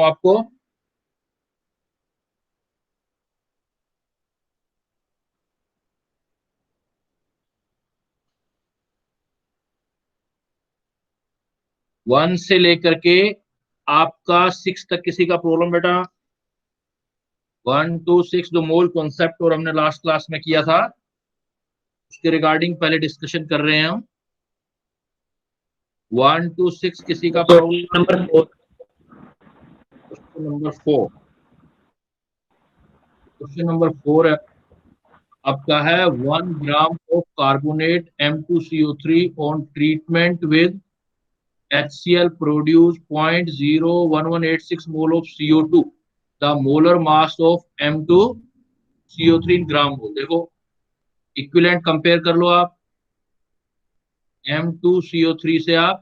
आपको वन से लेकर के आपका सिक्स तक किसी का प्रॉब्लम बेटा? 1 to 6 जो मोल कॉन्सेप्ट और हमने लास्ट क्लास में किया था उसके रिगार्डिंग पहले डिस्कशन कर रहे हैं हम। 1 to 6 किसी का problem? Number 4। Question number 4। Question number 4 है आपका है 1 gram of carbonate M2CO3 on treatment with HCl produce 0.01186 mole of CO2। The molar mass of M2CO3 इन ग्राम मोल। देखो इक्विवेलेंट कंपेयर कर लो आप। M2CO3 से आप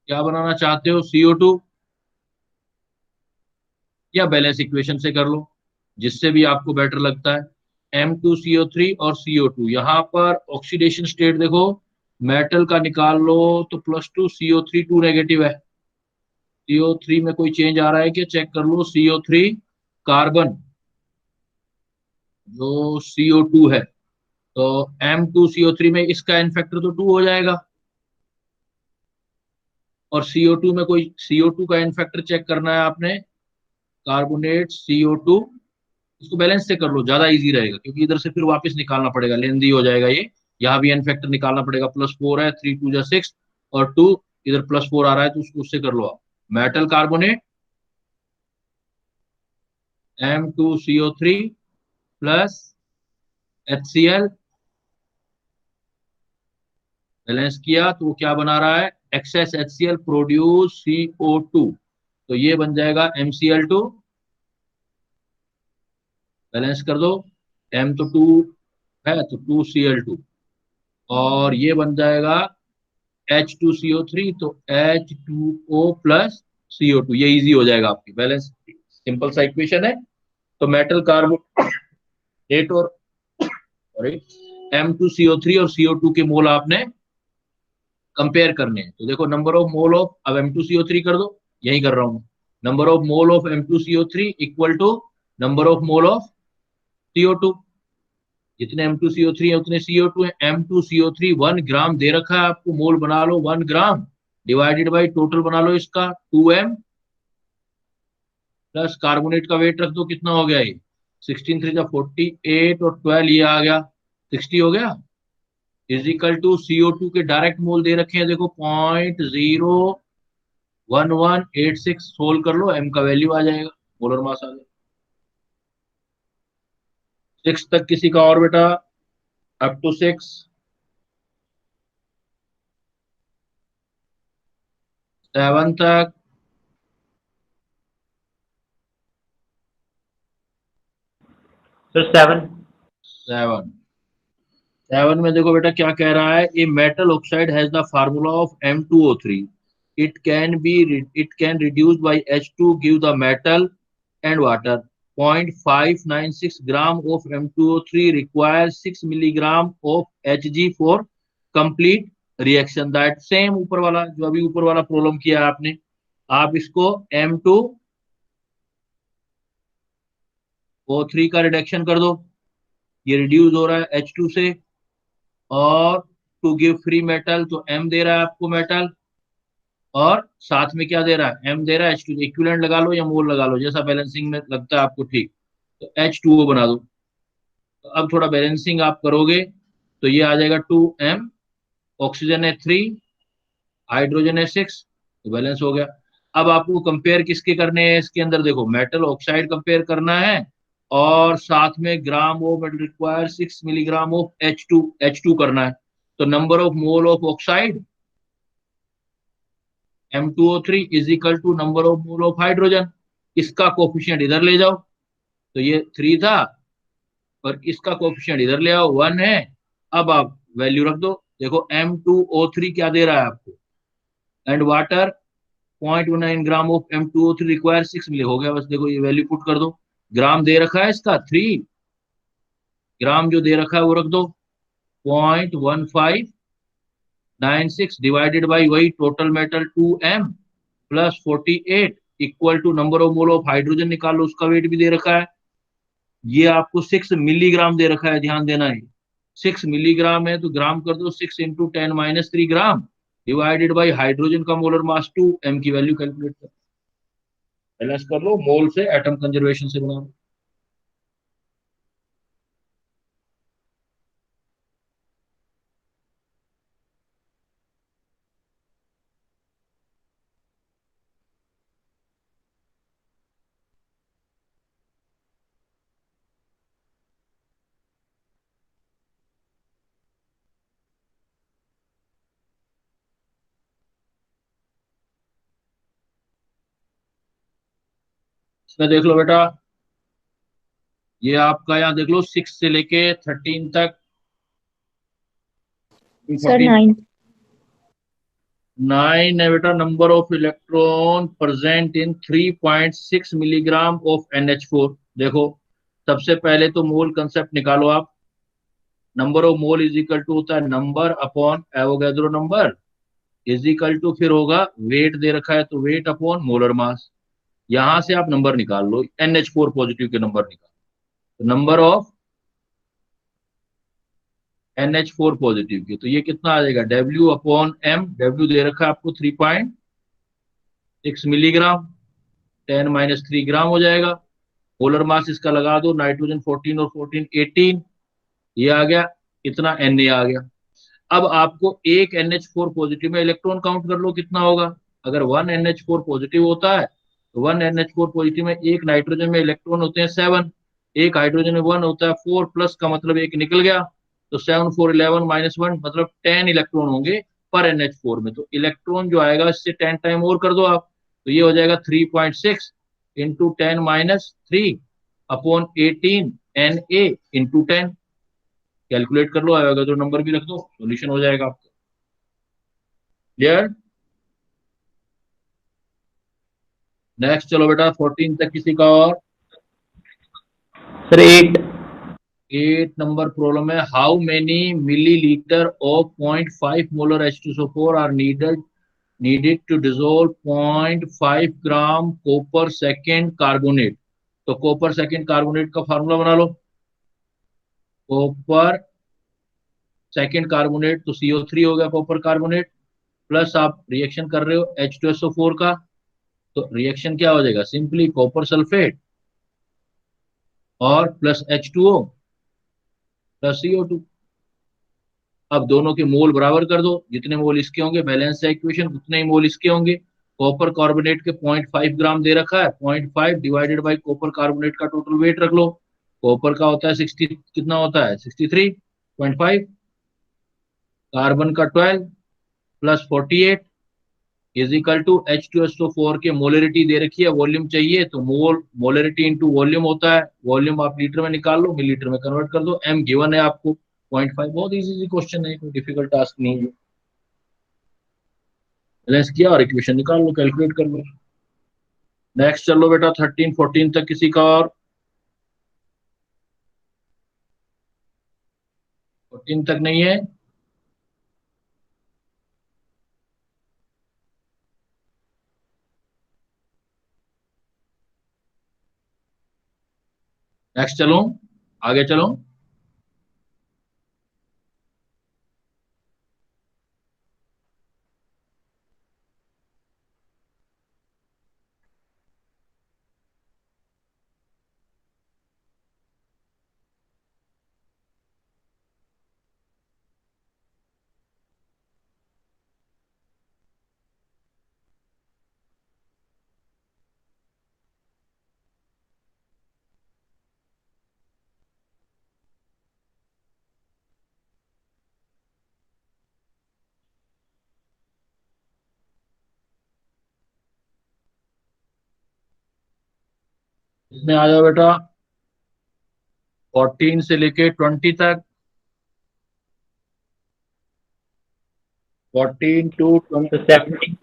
क्या बनाना चाहते हो? CO2, या बैलेंस इक्वेशन से कर लो, जिससे भी आपको बेटर लगता है। M2CO3 और CO2, यहाँ पर ऑक्सीडेशन स्टेट देखो मेटल का निकाल लो तो +2, CO3 2 नेगेटिव है। CO3 में कोई चेंज आ रहा है क्या? चेक कर लो। CO3 कार्बन जो CO2 है, तो M2CO3 में इसका एन फैक्टर तो 2 हो जाएगा, और CO2 में कोई CO2 का एन फैक्टर चेक करना है आपने। कार्बोनेट CO2, इसको बैलेंस से कर लो, ज्यादा इजी रहेगा, क्योंकि इधर से फिर वापस निकालना पड़ेगा, लेंदी हो जाएगा ये। यहाँ भी एन फैक्टर निकालना पड़ेगा। +4 है, 3 2 जा 6, और 2 इधर +4 आ रहा है तो उसको उससे कर लो आप। Metal carbonate M2CO3 plus HCl balance किया तो वो क्या बना रहा है? एक्सेस HCl प्रोड्यूस CO2, तो ये बन जाएगा MCl2। बैलेंस कर दो, M तो 2 है तो 2Cl2, और ये बन जाएगा H2CO3, तो H2O प्लस CO2। ये इजी हो जाएगा आपकी बैलेंस, सिंपल सा इक्वेशन है। तो मेटल कार्बोनेट और सॉरी M2CO3 और CO2 के मोल आपने कंपेयर करने हैं। तो देखो नंबर ऑफ मोल ऑफ, अब M2CO3 कर दो, यही कर रहा हूं। Number of mole of M2CO3 equal to number of mole of CO2। जितने M2CO3 है उतने CO2 है। M2CO3 1 ग्राम दे रखा है आपको, मोल बना लो 1 ग्राम, डिवाइडेड बाई टोटल बना लो इसका 2M, प्लस कार्बोनेट का वेट रख दो, कितना हो गया ये? 16 3 जा 48, और 12 ये आ गया 60 हो गया। इजिकल टू CO2 के डायरेक्ट मोल दे रखे हैं देखो 0.01186, सोल्व कर लो, M का वैल्यू आ जाएगा, मोलर मास आ जाएगा। 6 तक किसी का और बेटा? अप टू 6, 7 तक? सर 7। 7 में देखो बेटा क्या कह रहा है, a metal oxide has the formula of M2O3, it can reduce by H2 give the metal and water. 0.596 gram of M2O3 require 6 milligram of Hg for complete reaction. That same ऊपर वाला, जो अभी ऊपर वाला प्रॉब्लम किया आपने, आप इसको M2O3 का रिडक्शन कर दो, ये रिड्यूस हो रहा है H2 से, और टू गिव फ्री मेटल, तो M दे रहा है आपको मेटल, और साथ में क्या दे रहा है? M दे रहा है H2। इक्विवेलेंट लगा लो या मोल लगा लो, जैसा बैलेंसिंग में लगता है आपको ठीक। तो H2O बना दो। तो अब थोड़ा बैलेंसिंग आप करोगे तो ये आ जाएगा 2M, ऑक्सीजन है 3, हाइड्रोजन है 6, तो बैलेंस हो गया। अब आपको कंपेयर किसके करने हैं? इसके अंदर देखो मेटल ऑक्साइड कंपेयर करना है, और साथ में gram of metal require 6 milligram of H2 करना है। तो number of mole of oxide M2O3 is equal to number of mole of hydrogen. इसका कोफिशिएंट इधर ले जाओ, तो ये 3 था, और इसका कोफिशिएंट इधर ले आओ 1 है। अब आप वैल्यू रख दो, देखो M2O3 क्या दे रहा है आपको, and water 0.19 gram of M2O3 require 6 मिले, हो गया बस। देखो ये वैल्यू पुट कर दो, ग्राम दे रखा है इसका 3 ग्राम, जो दे रखा है वो रख दो 0.1596 डिवाइडेड बाई वही total metal 2M plus 48 equal to number of mole of hydrogen निकालो, उसका वेट भी दे रखा है। ये आपको 6 मिलीग्राम दे रखा है, ध्यान देना है। 6 मिलीग्राम है तो ग्राम कर दो, 6 into 10⁻³ gram divided by hydrogen का मोलर मास 2, m की वैल्यू कैलकुलेट कर, बैलेंस कर लो, मोल से एटम कंजर्वेशन से बना लो। इसमें देख लो बेटा, ये आपका यहाँ देख लो 6 से लेके 13 तक, सर 9। 9 है बेटा number of electron present in 3.6 milligram of NH4। देखो सबसे पहले तो मोल कंसेप्ट निकालो आप। Number of mole is equal to होता है number upon Avogadro number, is equal to फिर होगा वेट दे रखा है तो वेट अपॉन मोलर मास। यहां से आप नंबर निकाल लो, NH4 पॉजिटिव के नंबर निकालो, तो नंबर ऑफ NH4 पॉजिटिव की, तो ये कितना आ जाएगा W अपॉन M। W दे रखा है आपको 3.6 मिलीग्राम, 10⁻³ ग्राम हो जाएगा। मोलर मास इसका लगा दो, नाइट्रोजन 14 और 14 18, ये आ गया, इतना Na आ गया। अब आपको एक NH4 पॉजिटिव में इलेक्ट्रॉन काउंट कर लो कितना होगा। अगर 1 NH4 पॉजिटिव होता है तो 1 NH4 पॉजिटिव में एक नाइट्रोजन में इलेक्ट्रॉन होते हैं 7, एक हाइड्रोजन में 1 होता है 4, प्लस का मतलब एक निकल गया, तो 7 4 11 -1 मतलब 10 इलेक्ट्रॉन होंगे पर NH4 में। तो इलेक्ट्रॉन जो आएगा इससे 10 टाइम और कर दो आप, तो ये हो जाएगा 3.6 into 10⁻³ upon 18 Na into 10। Calculate कर लो, आएगा तो नंबर भी रख दो, सॉल्यूशन हो जाएगा आपका। क्लियर। नेक्स्ट चलो बेटा 14 तक किसी का और। सर 8। 8 नंबर प्रॉब्लम है, how many millilitre of 0.5 molar H2SO4 are needed to dissolve 0.5 gram copper second carbonate. तो कॉपर सेकेंड कार्बोनेट का फार्मूला बना लो। कॉपर सेकेंड कार्बोनेट तो CO3 हो गया कॉपर कार्बोनेट, प्लस आप रिएक्शन कर रहे हो H2SO4 का, तो रिएक्शन क्या हो जाएगा, सिंपली कॉपर सल्फेट और प्लस H2O प्लस CO2। अब दोनों के मोल बराबर कर दो, जितने मोल इसके होंगे बैलेंस है इक्वेशन, उतने ही मोल इसके होंगे। कॉपर कार्बोनेट के 0.5 ग्राम दे रखा है, 0.5 डिवाइडेड बाई कॉपर कार्बोनेट का टोटल वेट रख लो। कॉपर का होता है 60, कितना होता है 63.5, कार्बन का 12 plus 48 is equal to H2SO4 के मोलरिटी दे रखी है, वॉल्यूम चाहिए तो मोलरिटी इंटू वॉल्यूम होता है, वॉल्यूम आप लीटर में निकाल लो, मिलीलीटर में कन्वर्ट कर दो। M गिवन है आपको 0.5, बहुत इजी क्वेश्चन है, कोई डिफिकल्ट टास्क नहीं है। बैलेंस किया और इक्वेशन निकाल लो, कैलकुलेट कर लो। नेक्स्ट चलो बेटा 13 14 तक किसी का और। 14 तक नहीं है, नेक्स्ट चलो, आगे चलो। इसमें आ जाओ बेटा 14 से लेके 20 तक, 14 to 20, तो 17।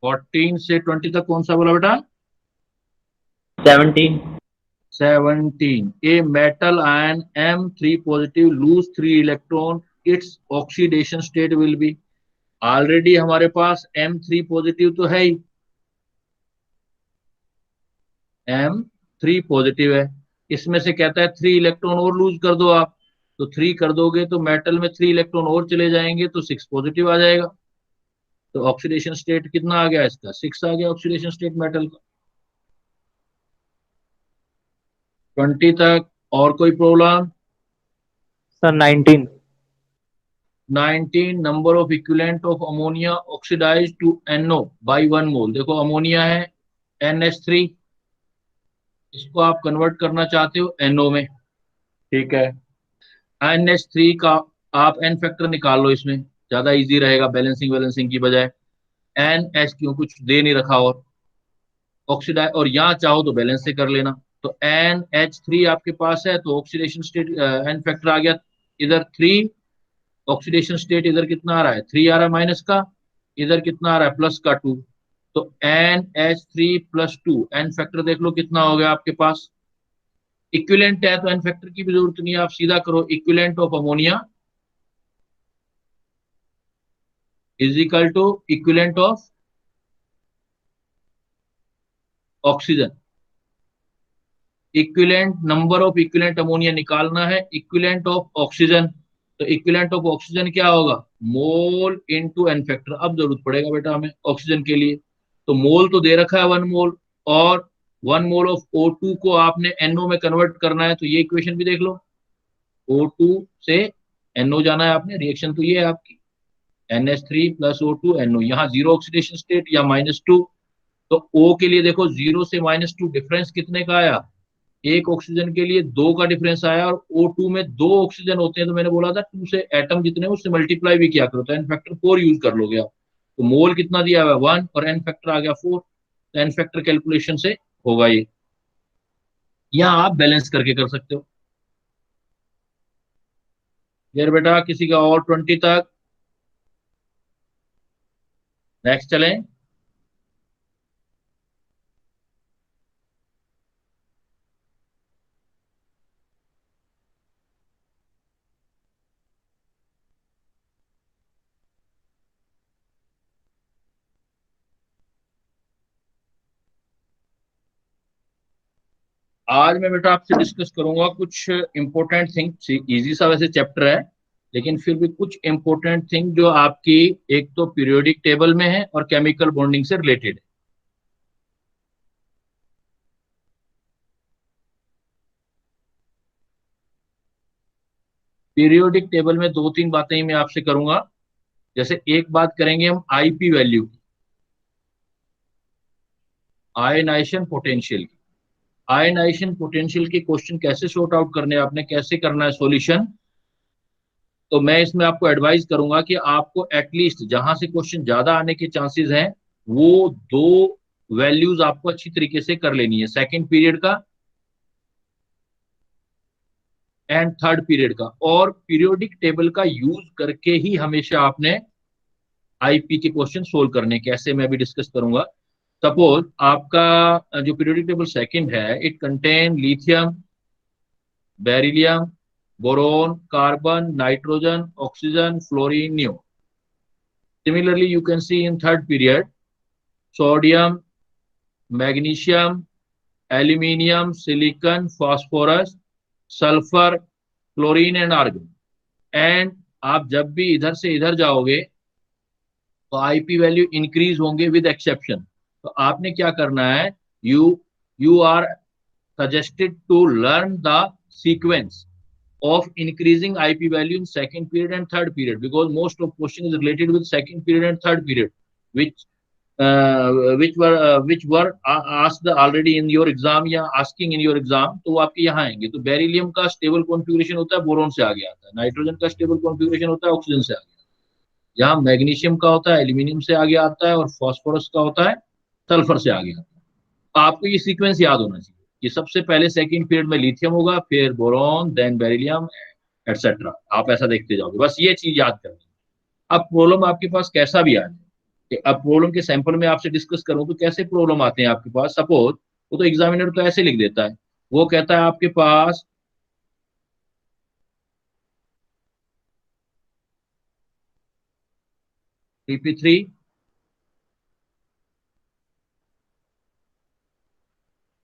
14 से 20 तक कौन सा बोला बेटा, 17। 17। A metal ion M3 positive lose 3 electron, its oxidation state will be। Already हमारे पास M3 पॉजिटिव तो है ही, M3 पॉजिटिव है। इसमें से कहता है 3 इलेक्ट्रॉन और लूज कर दो आप, तो 3 कर दोगे तो मेटल में 3 इलेक्ट्रॉन और चले जाएंगे तो 6 पॉजिटिव आ जाएगा। तो ऑक्सीडेशन स्टेट कितना आ गया इसका, 6 आ गया ऑक्सीडेशन स्टेट मेटल का। 20 तक और कोई problem? Sir 19। 19 number of equivalent of ammonia oxidise to NO by 1 mole. देखो अमोनिया है NH3, इसको आप कन्वर्ट करना चाहते हो NO में, ठीक है। NH3 का आप एन फैक्टर निकाल लो, इसमें ज्यादा इजी रहेगा बैलेंसिंग बैलेंसिंग की बजाय। NH क्यों, कुछ दे नहीं रखा और ऑक्सीडाइज, और यहाँ चाहो तो बैलेंस से कर लेना। तो NH3 आपके पास है तो ऑक्सीडेशन स्टेट एन फैक्टर आ गया इधर 3, ऑक्सीडेशन स्टेट इधर कितना आ रहा है 3 आ रहा है माइनस का, इधर कितना आ रहा है प्लस का 2। तो NH3+2 एन फैक्टर देख लो कितना हो गया आपके पास। इक्विवेलेंट है तो एन फैक्टर की भी जरूरत नहीं है, आप सीधा करो equivalent of ammonia is equal to equivalent of oxygen. Equivalent number of equivalent ammonia निकालना है, इक्विवेलेंट ऑफ ऑक्सीजन। तो इक्विवेलेंट ऑफ ऑक्सीजन क्या होगा, मोल इनटू एन फैक्टर। अब जरूरत पड़ेगा बेटा हमें ऑक्सीजन के लिए, तो मोल तो दे रखा है 1 मोल, और 1 मोल ऑफ O2 को आपने NO में कन्वर्ट करना है, तो ये इक्वेशन भी देख लो। O2 से NO जाना है आपने, रिएक्शन तो ये है आपकी NH3+O2 NO। यहाँ जीरो ऑक्सीडेशन स्टेट या -2, तो O के लिए देखो 0 से -2 डिफरेंस कितने का आया, एक ऑक्सीजन के लिए 2 का डिफरेंस आया, और O2 में 2 ऑक्सीजन होते हैं, तो मैंने बोला था 2 से एटम जितने उससे मल्टीप्लाई भी किया करो, तो एन फैक्टर 4 यूज कर लोगे आप। तो मोल कितना दिया हुआ है 1 और एन फैक्टर आ गया 4, तो एन फैक्टर कैलकुलेशन से होगा ये, या आप बैलेंस करके कर सकते हो। यार बेटा किसी का और 20 तक, नेक्स्ट चलें। आज मैं बेटा आपसे डिस्कस करूंगा कुछ इंपॉर्टेंट थिंग, इजी सा वैसे चैप्टर है, लेकिन फिर भी कुछ इंपॉर्टेंट थिंग जो आपकी एक तो पीरियोडिक टेबल में है और केमिकल बॉन्डिंग से रिलेटेड है। पीरियोडिक टेबल में 2-3 बातें ही मैं आपसे करूंगा। जैसे एक बात करेंगे हम आईपी वैल्यू की, आयनाइजेशन पोटेंशियल की। आयनाइजेशन पोटेंशियल के क्वेश्चन कैसे सॉर्ट आउट करने हैं, आपने कैसे करना है सॉल्यूशन, तो मैं इसमें आपको एडवाइस करूंगा कि आपको एटलीस्ट जहां से क्वेश्चन ज्यादा आने के चांसेस हैं वो 2 वैल्यूज आपको अच्छी तरीके से कर लेनी है, सेकंड पीरियड का एंड थर्ड पीरियड का। और पीरियोडिक टेबल का यूज करके ही हमेशा आपने आईपी के क्वेश्चन सोल्व करने, कैसे मैं भी डिस्कस करूंगा। सपोज आपका जो पीरियोडिक टेबल सेकंड है, it contain lithium, beryllium, boron, carbon, nitrogen, oxygen, fluorine, neo. Similarly, you can see in third period sodium, magnesium, aluminium, silicon, phosphorus, sulphur, chlorine and argon. And आप जब भी इधर से इधर जाओगे तो आईपी वैल्यू इंक्रीज होंगे विद एक्सेप्शन। तो आपने क्या करना है, you you are suggested to learn the sequence of increasing IP value in second period and third period, because most of question is related with second period and third period, which which were asked already in your exam या asking in your exam, तो वो आपके यहाँ आएंगे। तो beryllium का stable configuration होता है बोरोन से आगे आता है, नाइट्रोजन का स्टेबल कॉन्फ़िगरेशन होता है ऑक्सीजन से आगे, यहाँ मैग्नीशियम का होता है एल्यूमिनियम से आगे आता है, और फॉस्फोरस का होता है सल्फर से आगे आता है। आपको ये सीक्वेंस याद होना चाहिए कि सबसे पहले सेकंड पीरियड में लिथियम होगा, फिर बोरॉन, देन बेरिलियम एटसेट्रा। आप ऐसा देखते जाओगे, बस ये चीज याद करनी। अब प्रॉब्लम आपके पास कैसा भी आ जाए, अब प्रॉब्लम के सैंपल में आपसे डिस्कस करूं तो कैसे प्रॉब्लम आते हैं आपके पास। सपोज वो तो एग्जामिनर तो ऐसे लिख देता है, वो कहता है आपके पास 3p3,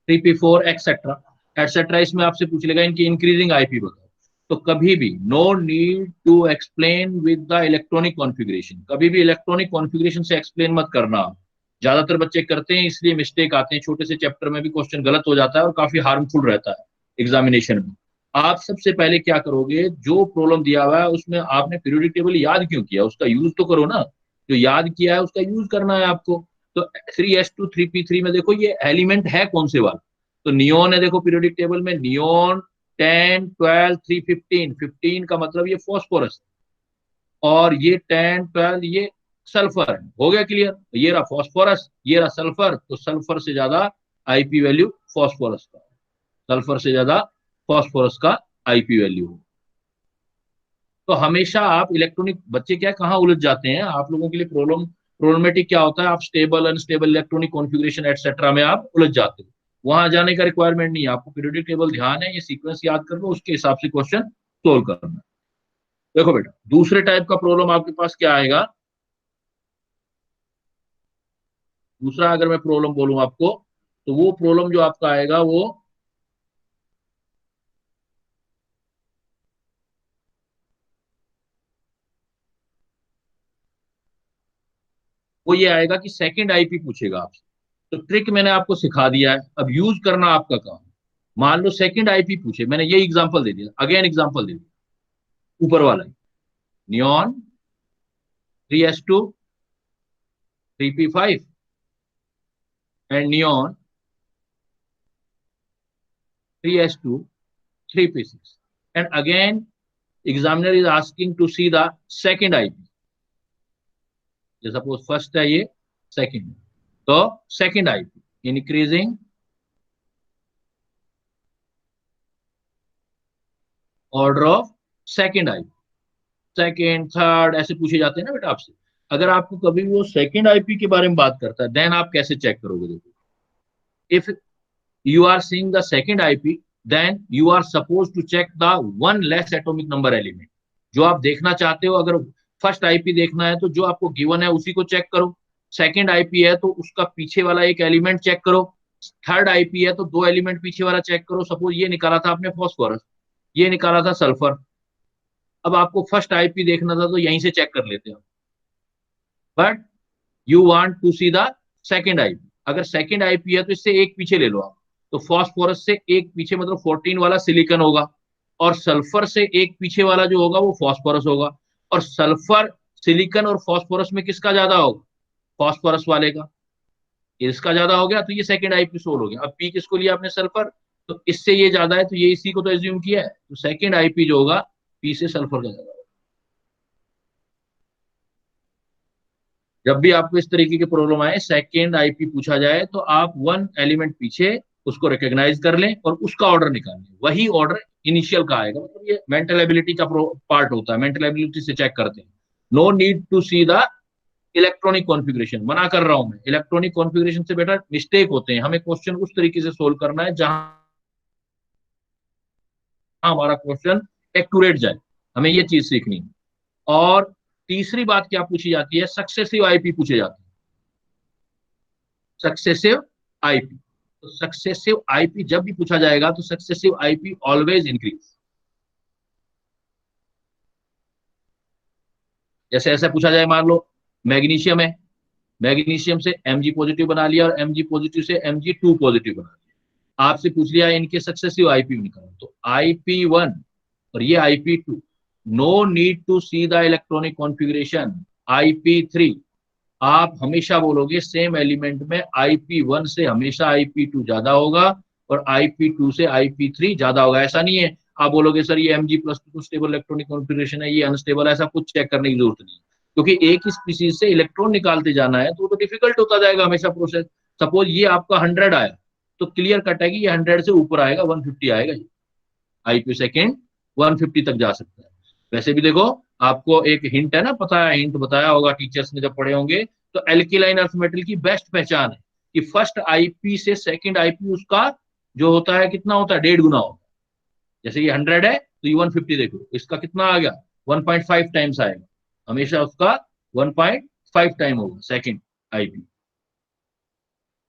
3p4 एक्सेट्रा एक्सेट्रा। इसमें आपसे पूछ लेगा इनकी इंक्रीजिंग आईपी बताओ। तो कभी भी no need to explain with the electronic configuration, कभी भी इलेक्ट्रॉनिक कॉन्फ़िगरेशन से एक्सप्लेन मत करना। ज्यादातर बच्चे करते हैं, इसलिए मिस्टेक आते हैं, छोटे से चैप्टर में भी क्वेश्चन गलत हो जाता है और काफी हार्मफुल रहता है एग्जामिनेशन में। आप सबसे पहले क्या करोगे, जो प्रॉब्लम दिया हुआ है उसमें आपने पीरियोडिक टेबल याद क्यों किया, उसका यूज तो करो ना। जो याद किया है उसका यूज करना है आपको। तो 3s2 3p3 में देखो ये एलिमेंट है कौन से वाला। तो नियोन है, देखो पीरियोडिक टेबल में नियोन 10 12 3 15, 15 का मतलब ये फॉस्फोरस, और ये 10 12 ये सल्फर है। हो गया क्लियर। ये रहा फॉस्फोरस, ये रहा सल्फर, तो सल्फर से ज्यादा आईपी वैल्यू फॉस्फोरस का, सल्फर से ज्यादा फॉस्फोरस का आईपी वैल्यू हो। तो हमेशा आप इलेक्ट्रॉनिक, बच्चे क्या कहाँ उलझ जाते हैं, आप लोगों के लिए प्रॉब्लमेटिक क्या होता है, आप stable unstable electronic configuration etcetera में आप उलझ जाते हो। वहां जाने का रिक्वायरमेंट नहीं है आपको, पीरियोडिक टेबल ध्यान है, ये सीक्वेंस याद कर लो, उसके हिसाब से क्वेश्चन सोल्व करना। देखो बेटा, दूसरे टाइप का प्रॉब्लम आपके पास क्या आएगा। दूसरा अगर मैं प्रॉब्लम बोलूं आपको, तो वो प्रॉब्लम जो आपका आएगा वो ये आएगा कि सेकंड आईपी पूछेगा आपसे। तो ट्रिक मैंने आपको सिखा दिया है, अब यूज करना आपका काम। मान लो सेकंड आईपी पूछे, मैंने ये एग्जांपल दे दिया, अगेन एग्जांपल दे दिया, ऊपर वाला neon 3s2 3p5 and neon 3s2 3p6, and again examiner is asking to see the second IP. Suppose first है ये, सेकंड, तो second IP increasing order of second IP, second third ऐसे पूछे जाते हैं ना बेटा आपसे। अगर आपको कभी वो सेकंड आईपी के बारे में बात करता है, देन आप कैसे चेक करोगे, देखो if you are seeing the second IP, then you are supposed to check the one less atomic number element। जो आप देखना चाहते हो, अगर फर्स्ट आईपी देखना है तो जो आपको गिवन है उसी को चेक करो। सेकंड आईपी है तो उसका पीछे वाला एक एलिमेंट चेक करो। थर्ड आईपी है तो दो एलिमेंट पीछे वाला चेक करो। सपोज ये निकाला था आपने फॉस्फोरस, ये निकाला था सल्फर। अब आपको फर्स्ट आईपी देखना था तो यहीं से चेक कर लेते हो, but you want to see the second IP. अगर सेकंड आईपी है तो इससे एक पीछे ले लो आप। तो फॉस्फोरस से एक पीछे मतलब 14 वाला सिलिकॉन होगा, और सल्फर से एक पीछे वाला जो होगा वो फॉस्फोरस होगा। और सल्फर, सिलिकॉन और फॉस्फोरस में किसका ज्यादा होगा, फॉस्फोरस वाले का। इसका ज्यादा हो गया तो ये सेकंड आईपी सोल्व हो गया। अब पी किसको लिया आपने, सल्फर, तो इससे ये ज्यादा है तो ये इसी को तो एज्यूम किया है, तो सेकंड आईपी जो होगा पी से सल्फर का ज्यादा होगा। जब भी आपको इस तरीके की प्रॉब्लम आए, सेकेंड आईपी पूछा जाए, तो आप वन एलिमेंट पीछे उसको रिकॉग्नाइज कर लें और उसका ऑर्डर निकाल लें, वही ऑर्डर इनिशियल का आएगा। मतलब ये मेंटल एबिलिटी का पार्ट होता है, मेंटल एबिलिटी से चेक करते हैं। No need to see the electronic configuration. मना कर रहा हूं मैं, इलेक्ट्रॉनिक कॉन्फ़िगरेशन से बेटा मिस्टेक होते हैं। हमें क्वेश्चन उस तरीके से सोल्व करना है जहां हमारा क्वेश्चन एक्यूरेट जाए, हमें ये चीज सीखनी है। और तीसरी बात क्या पूछी जाती है, सक्सेसिव आईपी पूछे जाते हैं। सक्सेसिव आईपी, तो सक्सेसिव आईपी जब भी पूछा जाएगा तो सक्सेसिव आईपी ऑलवेज इंक्रीज। जैसे ऐसा पूछा जाए, मान लो मैग्नीशियम है, मैग्नीशियम से Mg पॉजिटिव बना लिया और Mg पॉजिटिव से Mg2 पॉजिटिव बना लिया। आपसे पूछ लिया इनके सक्सेसिव आईपी निकालो, तो IP1 और ये IP2, no need to see the electronic configuration. IP3 आप हमेशा बोलोगे सेम एलिमेंट में IP1 से हमेशा IP2 ज्यादा होगा और IP2 से IP3 ज्यादा होगा। ऐसा नहीं है आप बोलोगे सर ये Mg+2 स्टेबल इलेक्ट्रॉनिक कॉन्फ़िगरेशन है, ये अनस्टेबल, ऐसा कुछ चेक करने की जरूरत नहीं है। क्योंकि एक ही स्पीसीज से इलेक्ट्रॉन निकालते जाना है तो डिफिकल्ट होता जाएगा हमेशा प्रोसेस। सपोज ये आपका 100 आया तो क्लियर कट है कि ये 100 से ऊपर आएगा, 150 आएगा, IP सेकेंड 150 तक जा सकता है। वैसे भी देखो, आपको एक हिंट है ना, पता है, हिंट बताया होगा टीचर्स ने जब पढ़े होंगे। तो एल्किलाइन अर्थ मेटल की बेस्ट पहचान है कि फर्स्ट आईपी से सेकंड आईपी उसका जो होता है कितना होता है, 1.5 गुना होता है। जैसे ये 100 है तो ये 150 देखो, इसका कितना आ गया, 1.5 टाइम्स आएगा, हमेशा उसका 1.5 5 टाइम होगा सेकंड आईपी।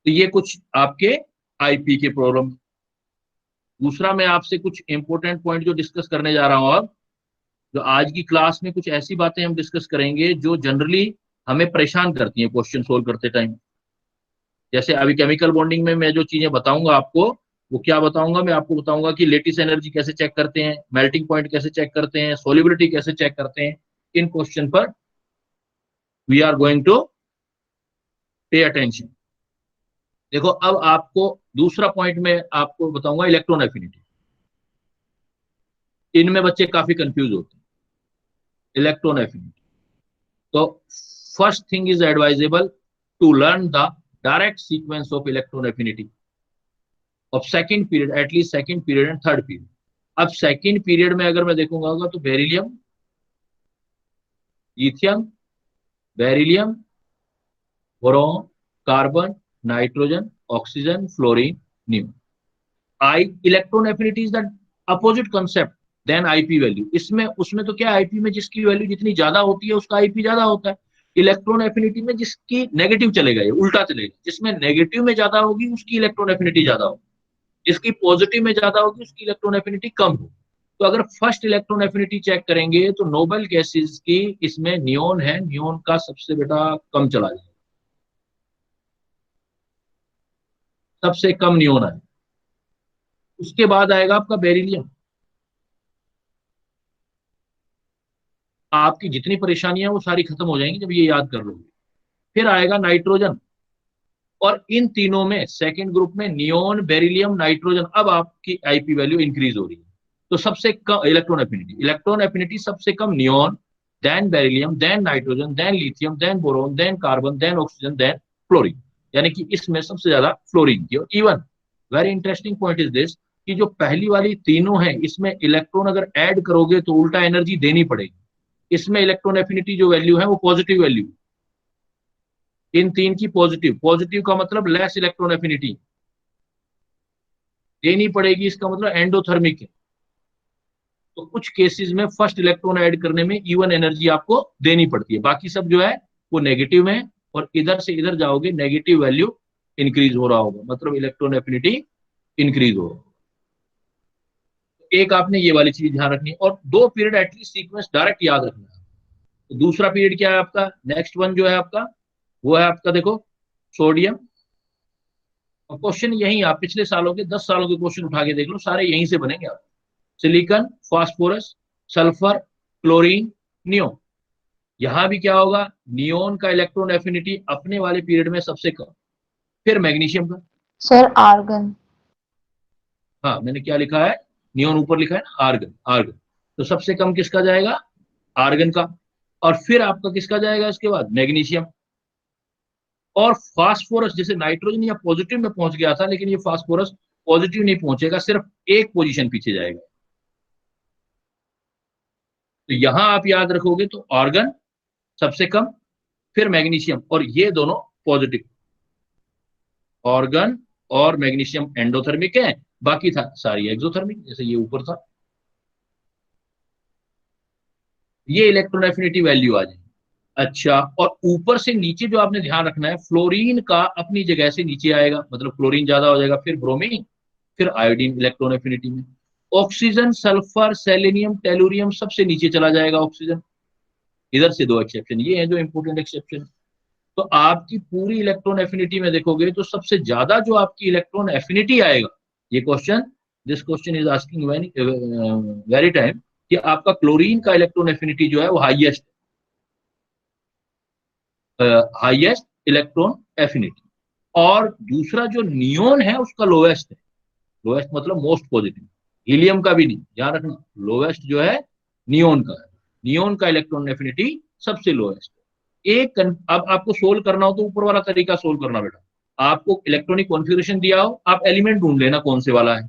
तो ये कुछ आपके आईपी के प्रॉब्लम। दूसरा मैं आपसे कुछ इंपॉर्टेंट पॉइंट जो डिस्कस करने जा रहा हूं अब, जो आज की क्लास में कुछ ऐसी बातें हम डिस्कस करेंगे जो जनरली हमें परेशान करती हैं क्वेश्चन सोल्व करते टाइम। जैसे अभी केमिकल बॉन्डिंग में मैं जो चीजें बताऊंगा आपको, वो क्या बताऊंगा, मैं आपको बताऊंगा कि लेटिस एनर्जी कैसे चेक करते हैं, मेल्टिंग पॉइंट कैसे चेक करते हैं, सोलिबिलिटी कैसे चेक करते हैं। इन क्वेश्चन पर we are going to pay attention. देखो अब आपको दूसरा पॉइंट में आपको बताऊंगा इलेक्ट्रॉन एफिनिटी। इनमें बच्चे काफी कंफ्यूज होते हैं। इलेक्ट्रॉन एफिनिटी, तो first thing is advisable to learn the direct sequence of electron affinity of second period, at least second period and third period. अब सेकंड पीरियड में अगर मैं देखूंगा तो beryllium, lithium, beryllium, boron, carbon, nitrogen, oxygen, fluorine, neon. I electron affinity is the opposite concept than IP value. इसमें उसमें तो क्या, आईपी में जिसकी वैल्यू जितनी ज्यादा होती है उसका आईपी ज्यादा होता है। इलेक्ट्रॉन एफिनिटी में जिसकी नेगेटिव चलेगा, ये उल्टा चलेगा, जिसमें नेगेटिव में ज्यादा होगी उसकी इलेक्ट्रॉन एफिनिटी ज्यादा होगी, जिसकी पॉजिटिव में ज्यादा होगी उसकी इलेक्ट्रॉन एफिनिटी कम होगी। तो अगर फर्स्ट इलेक्ट्रॉन एफिनिटी चेक करेंगे तो नोबल गैसेस की इसमें नियोन है, नियोन का सबसे बेटा कम चला जाएगा, सबसे कम नियोन है। उसके बाद आएगा आपका बेरिलियम। आपकी जितनी परेशानियां वो सारी खत्म हो जाएंगी जब ये याद कर लोगे। फिर आएगा नाइट्रोजन, और इन तीनों में सेकंड ग्रुप में नियोन, बेरिलियम, नाइट्रोजन, अब आपकी आईपी वैल्यू इंक्रीज हो रही है। तो सबसे कम इलेक्ट्रॉन एफिनिटी सबसे कम neon, then beryllium, then nitrogen, then lithium, then boron, then carbon, then oxygen, then fluorine. यानी कि इसमें सबसे ज्यादा फ्लोरीन की। और even very interesting point is this कि जो पहली वाली तीनों है इसमें इलेक्ट्रॉन अगर ऐड करोगे तो उल्टा एनर्जी देनी पड़ेगी। इसमें इलेक्ट्रॉन एफिनिटी जो वैल्यू है वो पॉजिटिव वैल्यू, इन तीन की पॉजिटिव। पॉजिटिव का मतलब लेस इलेक्ट्रॉन एफिनिटी देनी पड़ेगी, इसका मतलब एंडोथर्मिक है। तो कुछ केसेस में फर्स्ट इलेक्ट्रॉन ऐड करने में इवन एनर्जी आपको देनी पड़ती है, बाकी सब जो है वो नेगेटिव है। और इधर से इधर जाओगे नेगेटिव वैल्यू इंक्रीज हो रहा होगा, मतलब इलेक्ट्रॉन एफिनिटी इंक्रीज हो रहा होगा। एक आपने ये वाली चीज ध्यान रखनी है, और दो पीरियड एटलीस्ट सीक्वेंस डायरेक्ट याद रखना है। तो दूसरा पीरियड क्या है आपका, नेक्स्ट वन जो है आपका, वो है आपका देखो सोडियम। और क्वेश्चन यही, आप पिछले सालों के 10 सालों के क्वेश्चन उठा के देख लो, सारे यहीं से बनेंगे आप। Silicon, phosphorus, sulphur, chlorine, neon. यहां भी क्या होगा, नियोन का इलेक्ट्रॉन एफिनिटी अपने वाले पीरियड में सबसे कम। फिर मैग्नीशियम का, सर आर्गन। हाँ मैंने क्या लिखा है, नियोन ऊपर लिखा है ना, आर्गन, आर्गन। तो सबसे कम किसका जाएगा, आर्गन का। और फिर आपका किसका जाएगा इसके बाद, मैग्नीशियम। और फास्फोरस, जैसे नाइट्रोजन या पॉजिटिव में पहुंच गया था, लेकिन ये फास्फोरस पॉजिटिव नहीं पहुंचेगा, सिर्फ एक पोजीशन पीछे जाएगा। तो यहां आप याद रखोगे तो आर्गन सबसे कम, फिर मैग्नीशियम, और ये दोनों पॉजिटिव। ऑर्गन और मैग्नीशियम एंडोथर्मिक है, बाकी था सारी एक्सोथर्मिक, जैसे ये ऊपर था। ये इलेक्ट्रॉन एफिनिटी वैल्यू आ जाएगी। अच्छा, और ऊपर से नीचे जो आपने ध्यान रखना है, फ्लोरीन का अपनी जगह से नीचे आएगा, मतलब फ्लोरीन ज्यादा हो जाएगा, फिर ब्रोमीन, फिर आयोडीन इलेक्ट्रॉन एफिनिटी में। ऑक्सीजन, सल्फर, सेलेनियम, टेलुरियम सबसे नीचे चला जाएगा ऑक्सीजन। इधर से दो एक्सेप्शन ये है जो इंपोर्टेंट एक्सेप्शन। तो आपकी पूरी इलेक्ट्रॉन एफिनिटी में देखोगे तो सबसे ज्यादा जो आपकी इलेक्ट्रॉन एफिनिटी आएगा, ये question, this question is asking very time, कि आपका क्लोरीन का इलेक्ट्रॉन एफिनिटी जो है वो हाईएस्ट, हाईएस्ट इलेक्ट्रॉन एफिनिटी। और दूसरा जो नियोन है उसका लोएस्ट है, लोएस्ट मतलब मोस्ट पॉजिटिव। हीलियम का भी नहीं, ध्यान रखना, लोएस्ट जो है नियोन का है। नियोन का इलेक्ट्रॉन एफिनिटी सबसे लोएस्ट है। अब आपको सोल्व करना हो तो ऊपर वाला तरीका सोल्व करना बेटा, आपको इलेक्ट्रॉनिक कॉन्फ़िगरेशन दिया हो, आप एलिमेंट ढूंढ लेना कौन से वाला है,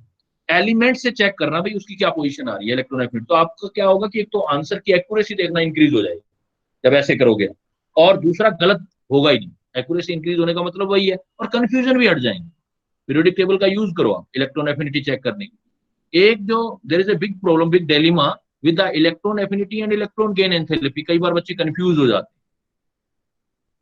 एलिमेंट से चेक करना भाई उसकी क्या पोजीशन आ रही है इलेक्ट्रॉन एफिनिटी। तो आपका क्या होगा कि एक तो आंसर की एक्यूरेसी देखना इंक्रीज हो जाएगी जब ऐसे करोगे, और दूसरा गलत होगा ही नहीं। एक्यूरेसी इंक्रीज होने का मतलब वही है, और कंफ्यूजन भी हट जाएंगे। पीरियोडिक टेबल का यूज करो आप इलेक्ट्रॉन एफिनिटी चेक करने की। एक जो there is a big problem, big dilemma with the electron affinity and electron gain enthalpy. कई बार बच्चे कंफ्यूज हो जाते हैं।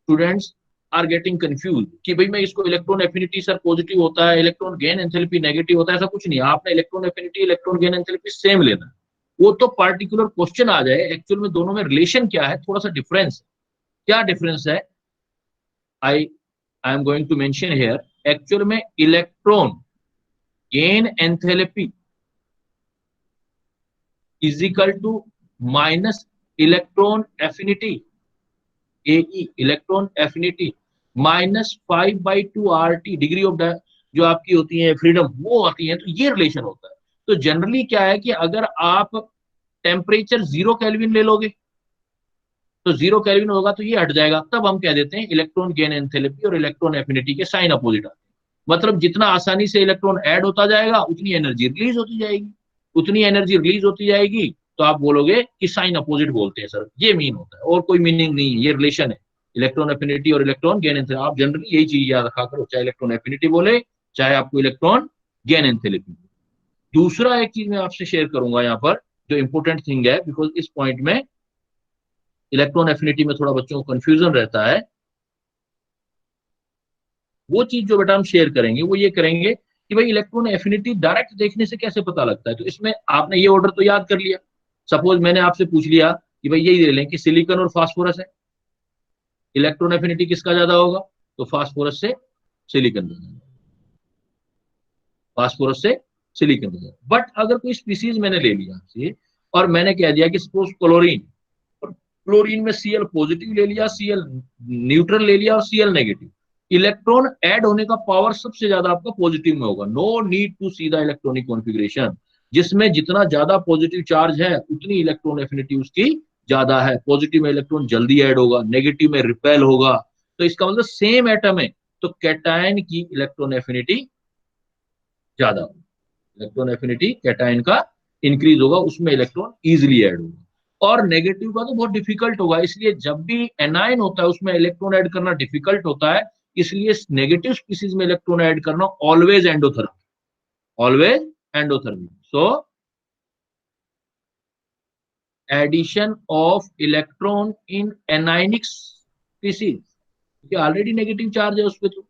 स्टूडेंट्स आर गेटिंग कंफ्यूज कि भाई मैं इसको इलेक्ट्रॉन एफिनिटी सर पॉजिटिव होता है, इलेक्ट्रॉन गेन एंथैल्पी नेगेटिव होता है, ऐसा कुछ नहीं है। आपने electron affinity electron gain enthalpy same लेना है। वो तो पार्टिकुलर क्वेश्चन आ जाए एक्चुअल में दोनों में रिलेशन क्या है, थोड़ा सा डिफरेंस। क्या डिफरेंस है? I I am going to mention here. Actual में electron gain enthalpy is equal to minus electron affinity AE, electron affinity minus 5/2 RT, degree of जो आपकी होती है फ्रीडम वो आती है। तो ये रिलेशन होता है। तो जनरली क्या है कि अगर आप टेम्परेचर 0 केल्विन ले लोगे तो 0 केल्विन होगा तो ये हट जाएगा, तब हम कह देते हैं इलेक्ट्रॉन गेन एंथैल्पी और इलेक्ट्रॉन एफिनिटी के साइन अपोजिट आते हैं। मतलब जितना आसानी से इलेक्ट्रॉन ऐड होता जाएगा उतनी एनर्जी रिलीज होती जाएगी, उतनी एनर्जी रिलीज होती जाएगी। तो आप बोलोगे कि साइन अपोजिट बोलते हैं सर, ये मीन होता है और कोई मीनिंग नहीं है, ये रिलेशन है इलेक्ट्रॉन एफिनिटी और इलेक्ट्रॉन गेन एंथैल्पी। आप जनरली यही चीज याद रखा करो, चाहे इलेक्ट्रॉन एफिनिटी बोले चाहे आपको इलेक्ट्रॉन गेन एंथैल्पी। दूसरा एक चीज मैं आपसे शेयर करूंगा यहाँ पर जो इंपॉर्टेंट थिंग है, बिकॉज इस पॉइंट में इलेक्ट्रॉन एफिनिटी में थोड़ा बच्चों को कंफ्यूजन रहता है। वो चीज जो बेटा हम शेयर करेंगे वो ये करेंगे कि भाई इलेक्ट्रॉन एफिनिटी डायरेक्ट देखने से कैसे पता लगता है। तो इसमें आपने ये ऑर्डर तो याद कर लिया। सपोज मैंने आपसे पूछ लिया कि भाई यही ले लें कि सिलिकॉन और फास्फोरस है, इलेक्ट्रॉन एफिनिटी किसका ज्यादा होगा? तो फास्फोरस से सिलिकॉन का ज्यादा, फास्फोरस से सिलिकॉन का ज्यादा। बट अगर कोई स्पीसीज मैंने ले लिया आपसे और मैंने कह दिया कि सपोज क्लोरीन, क्लोरीन में Cl पॉजिटिव ले लिया, Cl न्यूट्रल ले लिया और Cl नेगेटिव, इलेक्ट्रॉन ऐड होने का पावर सबसे ज्यादा आपका पॉजिटिव में होगा। No need to see the electronic configuration. जिसमें जितना ज्यादा पॉजिटिव चार्ज है उतनी इलेक्ट्रॉन एफिनिटी उसकी ज्यादा है। पॉजिटिव में इलेक्ट्रॉन जल्दी ऐड होगा, नेगेटिव में रिपेल होगा। तो इसका मतलब सेम एटम है तो कैटायन की इलेक्ट्रॉन एफिनिटी ज्यादा होगी, इलेक्ट्रॉन एफिनिटी कैटायन का इंक्रीज होगा, उसमें इलेक्ट्रॉन इजिली ऐड होगा। और नेगेटिव का तो बहुत डिफिकल्ट होगा, इसलिए जब भी एनायन होता है उसमें इलेक्ट्रॉन ऐड करना डिफिकल्ट होता है। इसलिए नेगेटिव स्पीसीज में इलेक्ट्रॉन ऐड करना always endothermic, always endothermic. So addition of electron in anionic species, already negative charge है उस पर, तो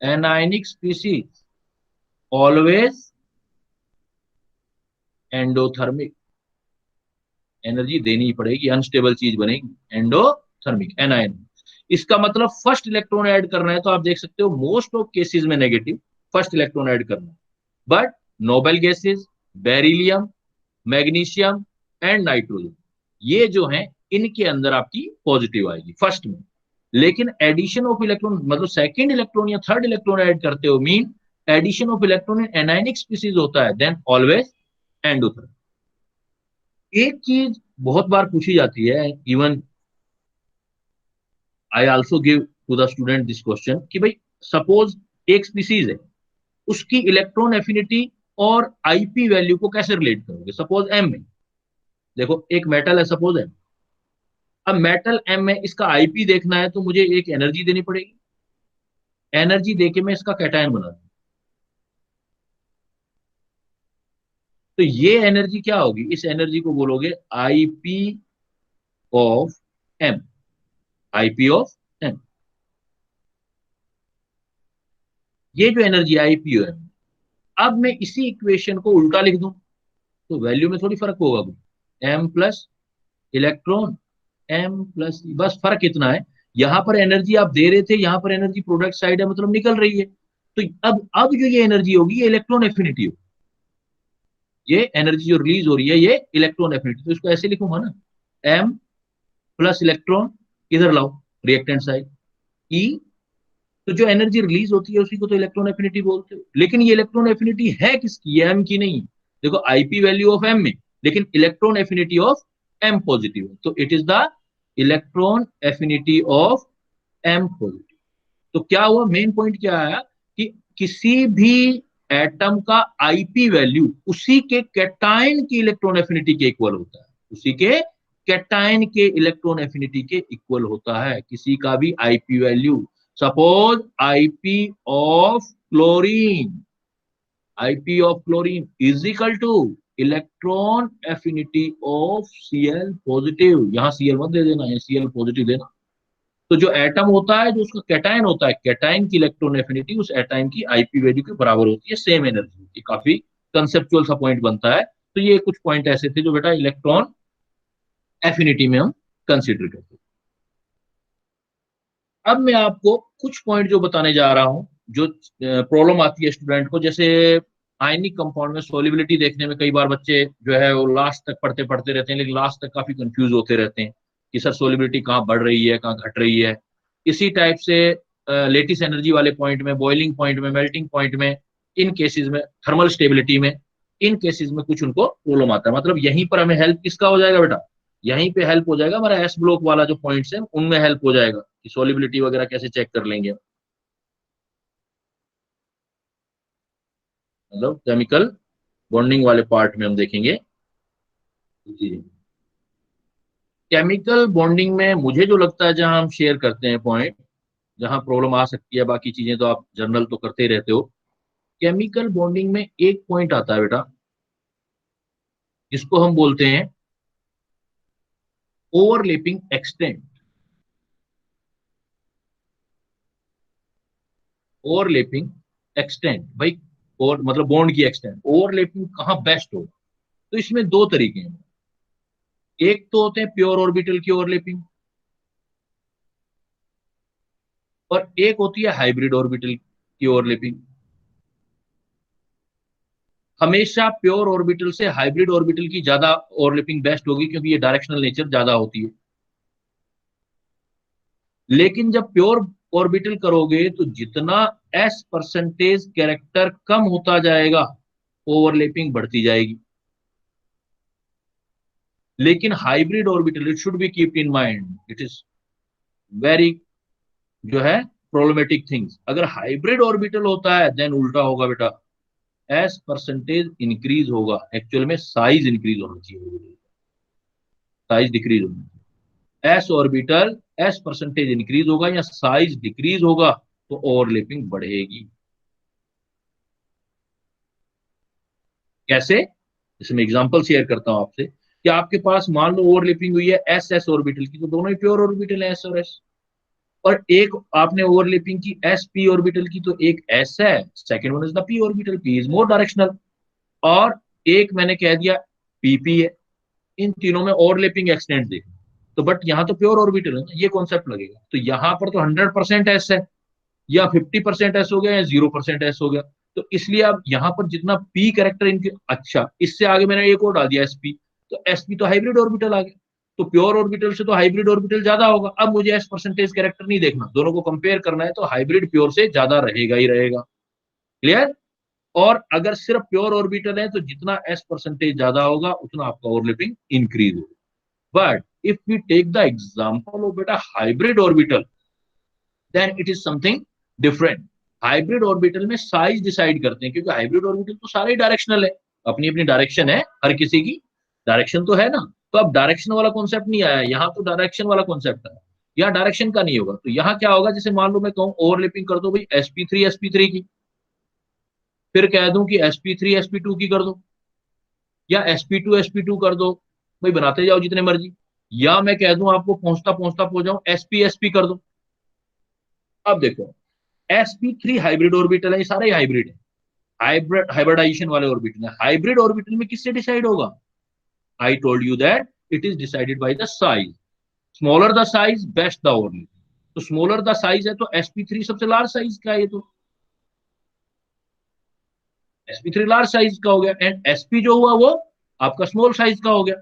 anionic species always endothermic, energy देनी ही पड़ेगी, अनस्टेबल चीज बनेगी एंडोथर्मिक एनायन। इसका मतलब फर्स्ट इलेक्ट्रॉन ऐड करना है तो आप देख सकते हो मोस्ट ऑफ केसेस में नेगेटिव फर्स्ट इलेक्ट्रॉन ऐड करना है। But noble gases, beryllium, magnesium and nitrogen, ये जो है इनके अंदर आपकी पॉजिटिव आएगी फर्स्ट में। लेकिन एडिशन ऑफ इलेक्ट्रॉन मतलब सेकेंड इलेक्ट्रॉन या थर्ड इलेक्ट्रॉन ऐड करते हो mean addition of electron in anionic species होता है, देन ऑलवेज एंडोथर्मिक। एक चीज बहुत बार पूछी जाती है, even I also give to the student this question कि भाई सपोज एक स्पीसीज है, उसकी इलेक्ट्रॉन एफिनिटी और आईपी वैल्यू को कैसे रिलेट करोगे? सपोज एम में, देखो एक मेटल है सपोज एम, अब मेटल एम में इसका आईपी देखना है तो मुझे एक एनर्जी देनी पड़ेगी, एनर्जी देके मैं इसका कैटायन बना दूं। तो ये एनर्जी क्या होगी? इस एनर्जी को बोलोगे IP of M, IP of M. ये जो एनर्जी आईपी ऑफ एम, अब मैं इसी इक्वेशन को उल्टा लिख दूं तो वैल्यू में थोड़ी फर्क होगा कुछ, M plus electron M plus, बस फर्क इतना है यहां पर एनर्जी आप दे रहे थे, यहां पर एनर्जी प्रोडक्ट साइड है मतलब निकल रही है। तो अब जो ये एनर्जी होगी ये इलेक्ट्रॉन एफिनिटी होगी, ये एनर्जी जो रिलीज हो रही है ये इलेक्ट्रॉन एफिनिटी। तो इसको ऐसे लिखूंगा ना, एम प्लस इलेक्ट्रॉन इधर लाओ रिएक्टेंट साइड ई, तो जो एनर्जी रिलीज होती है उसी को तो इलेक्ट्रॉन एफिनिटी बोलते हो। लेकिन ये इलेक्ट्रॉन एफिनिटी है किसकी? ये एम की नहीं। देखो आईपी वैल्यू ऑफ एम में, लेकिन electron affinity of M positive है, तो it is the electron affinity of M positive. तो क्या हुआ, मेन पॉइंट क्या आया कि किसी भी एटम का आईपी वैल्यू उसी के कैटायन की इलेक्ट्रॉन एफिनिटी के इक्वल होता है, उसी के कैटायन के इलेक्ट्रॉन एफिनिटी के इक्वल होता है किसी का भी IP value. Suppose IP of chlorine, IP of chlorine is equal two electron affinity of Cl positive. यहां Cl मत दे देना, Cl पॉजिटिव देना। तो जो एटम होता है, जो उसका कैटायन होता है, कैटायन की इलेक्ट्रॉन एफिनिटी उस एटम की आईपी वैल्यू के बराबर होती है, सेम एनर्जी होती है। काफी कंसेप्चुअल सा पॉइंट बनता है। तो ये कुछ पॉइंट ऐसे थे जो बेटा इलेक्ट्रॉन एफिनिटी में हम कंसिडर करते हैं। अब मैं आपको कुछ पॉइंट जो बताने जा रहा हूं, जो प्रॉब्लम आती है स्टूडेंट को, जैसे आयनिक कंपाउंड में सोलिबिलिटी देखने में कई बार बच्चे जो है वो लास्ट तक पढ़ते पढ़ते रहते हैं, लेकिन लास्ट तक काफी कंफ्यूज होते रहते हैं कि सर सोलिबिलिटी कहाँ बढ़ रही है, कहाँ घट रही है। इसी टाइप से लेटिस एनर्जी वाले पॉइंट में, बॉइलिंग पॉइंट में, मेल्टिंग पॉइंट में, इन केसेस में, थर्मल स्टेबिलिटी में, इन केसेस में कुछ उनको प्रॉब्लम आता है। मतलब यहीं पर हमें हेल्प किसका हो जाएगा बेटा, यहीं पे हेल्प हो जाएगा हमारा एस ब्लॉक वाला जो पॉइंट्स है उनमें हेल्प हो जाएगा कि सोलिबिलिटी वगैरह कैसे चेक कर लेंगे। मतलब केमिकल बॉन्डिंग वाले पार्ट में हम देखेंगे। जी, केमिकल बॉन्डिंग में मुझे जो लगता है, जहां हम शेयर करते हैं पॉइंट, जहां प्रॉब्लम आ सकती है, बाकी चीजें तो आप जनरल तो करते ही रहते हो। केमिकल बॉन्डिंग में एक पॉइंट आता है बेटा, जिसको हम बोलते हैं ओवरलैपिंग एक्सटेंट। ओवरलैपिंग एक्सटेंट भाई, और मतलब बॉन्ड की एक्सटेंट, ओवरलैपिंग कहाँ बेस्ट हो। तो इसमें दो तरीके हैं। एक तो होते हैं प्योर ऑर्बिटल की ओवरलैपिंग, और एक होती है हाइब्रिड ऑर्बिटल की ओवरलैपिंग। हमेशा प्योर ऑर्बिटल से हाइब्रिड ऑर्बिटल की ज्यादा ओवरलैपिंग बेस्ट होगी, क्योंकि ये डायरेक्शनल नेचर ज्यादा होती है। लेकिन जब प्योर ऑर्बिटल करोगे तो जितना एस परसेंटेज कैरेक्टर कम होता जाएगा, ओवरलैपिंग बढ़ती जाएगी। लेकिन hybrid orbital, it should be keep in mind, it is very जो है प्रॉब्लमेटिक थिंग्स। अगर हाइब्रिड ऑर्बिटल होता है देन उल्टा होगा बेटा, एस परसेंटेज इंक्रीज होगा, एक्चुअल में साइज इंक्रीज होना चाहिए, साइज डिक्रीज होना चाहिए। S orbital, S percentage increase होगा या साइज डिक्रीज होगा तो ओवरलैपिंग बढ़ेगी। कैसे? इसमें एग्जांपल शेयर करता हूं आपसे कि आपके पास मान लो ओवरलैपिंग हुई है एस एस ऑर्बिटल की, तो दोनों ही प्योर ऑर्बिटल है, एस और एस। और एक आपने ओवरलैपिंग की एस पी ऑर्बिटल की, तो एक एस है, second one is the P orbital, P is more directional. और एक मैंने कह दिया पीपी है। इन तीनों में ओवरलैपिंग एक्सटेंट देखो, तो बट यहाँ तो प्योर ऑर्बिटल है ना, ये कॉन्सेप्ट लगेगा। तो यहाँ पर तो 100% एस है, या 50% एस हो गया, या 0% एस हो गया। तो इसलिए अब यहाँ पर जितना पी कैरेक्टर इनके, अच्छा इससे आगे मैंने एक और डाल दिया एसपी, तो एसपी तो हाइब्रिड ऑर्बिटल आ गया। तो प्योर ऑर्बिटल से तो हाइब्रिड ऑर्बिटल ज्यादा होगा। अब मुझे एस परसेंटेज कैरेक्टर नहीं देखना, दोनों को कंपेयर करना है, तो हाइब्रिड प्योर से ज्यादा रहेगा ही रहेगा। क्लियर? और अगर सिर्फ प्योर ऑर्बिटल है तो जितना एस परसेंटेज ज्यादा होगा उतना आपका ओवरलैपिंग इंक्रीज होगा। But if we take the example of बेटा hybrid orbital, then it is something different. Hybrid orbital में साइज डिसाइड करते हैं, क्योंकि हाइब्रिड ऑर्बिटल तो सारे डायरेक्शनल है, अपनी अपनी डायरेक्शन है, हर किसी की डायरेक्शन तो है ना। तो अब डायरेक्शन वाला कॉन्सेप्ट नहीं आया यहाँ, तो डायरेक्शन वाला कॉन्सेप्ट है। यहाँ डायरेक्शन का नहीं होगा, तो यहाँ क्या होगा, जैसे मान लो मैं कहूँ ओवरलैपिंग कर दो भाई sp3 की, फिर कह दूं कि sp3 sp2 की कर दो, या sp2 कर दो, भाई बनाते जाओ जितने मर्जी। या मैं कह दूं आपको पहुंचता पहुंचता पहुंच जाऊं sp कर दो। अब देखो, sp3 हाइब्रिड ऑर्बिटल है, ये सारे हाइब्रिड है, हाइब्रिड हाइब्रिडाइजेशन वाले ऑर्बिटल है। हाइब्रिड ऑर्बिटल में किससे डिसाइड होगा? I told you that it is decided by the size. Smaller the size best the orbital. तो स्मॉलर द साइज है तो sp3 सबसे लार्ज साइज का है, ये तो sp3 लार्ज साइज का हो गया, एंड sp जो हुआ वो आपका स्मॉल साइज का हो गया।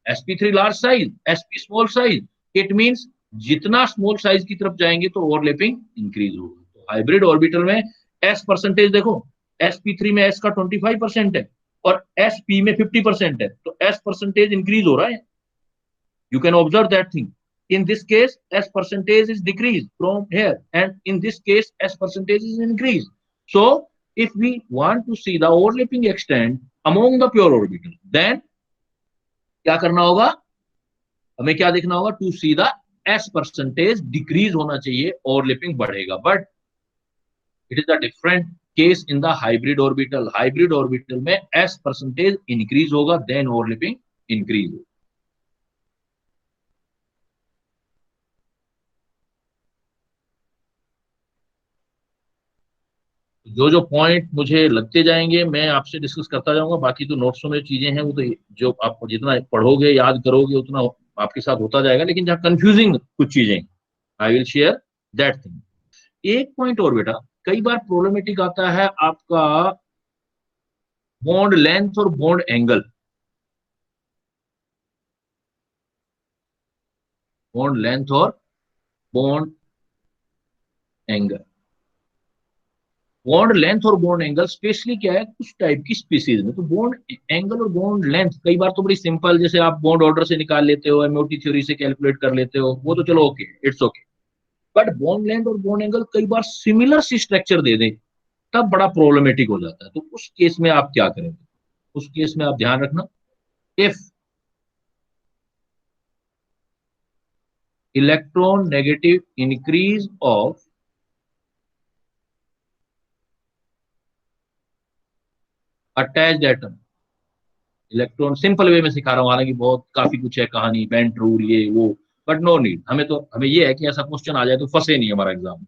sp3 large size, sp small size, it means जितना स्मॉल साइज की तरफ जाएंगे तो ओवरलैपिंग इंक्रीज होगा। तो हाइब्रिड ऑर्बिटल में एस परसेंटेज देखो, sp3 में एस का 25% है और sp में 50% है, तो एस परसेंटेज इंक्रीज हो रहा है। You can observe that thing. in this case s percentage is decreased from here, and in this case s percentage is increased. So if we want to see the overlapping extent among the pure orbital, then क्या करना होगा, हमें क्या देखना होगा, to see the S percentage decrease होना चाहिए, overlapping बढ़ेगा। But it is a different case in the hybrid orbital. Hybrid orbital में एस परसेंटेज इंक्रीज होगा, देन ओवरलैपिंग इंक्रीज होगा। जो जो पॉइंट मुझे लगते जाएंगे मैं आपसे डिस्कस करता जाऊंगा, बाकी तो नोट्सों में चीजें हैं वो तो जो आप जितना पढ़ोगे याद करोगे उतना आपके साथ होता जाएगा, लेकिन जहाँ कंफ्यूजिंग कुछ चीजें I will share that thing. एक पॉइंट और बेटा, कई बार प्रॉब्लमेटिक आता है आपका बॉन्ड लेंथ और बॉन्ड एंगल। बॉन्ड लेंथ और बॉन्ड एंगल। बॉन्ड लेंथ और बॉन्ड एंगल स्पेशली क्या है कुछ टाइप की स्पीसीज में, तो बॉन्ड एंगल और बॉन्ड लेंथ कई बार तो बड़ी सिंपल, जैसे आप बॉन्ड ऑर्डर से निकाल लेते हो, एमओटी थ्योरी से कैलकुलेट कर लेते हो, वो तो चलो okay, it's okay. But bond length और बॉन्ड एंगल कई बार सिमिलर सी स्ट्रक्चर दे दें, तब बड़ा प्रॉब्लमेटिक हो जाता है। तो उस केस में आप क्या करेंगे? उस केस में आप ध्यान रखना, if electron negative increase of attached atom, electron simple way में सिखा रहा हूँ, हालांकि बहुत काफी कुछ है कहानी, बेंट रूल ये वो, बट नो नीड, हमें तो हमें ये है कि ऐसा क्वेश्चन आ जाए तो फंसे नहीं हमारा exam.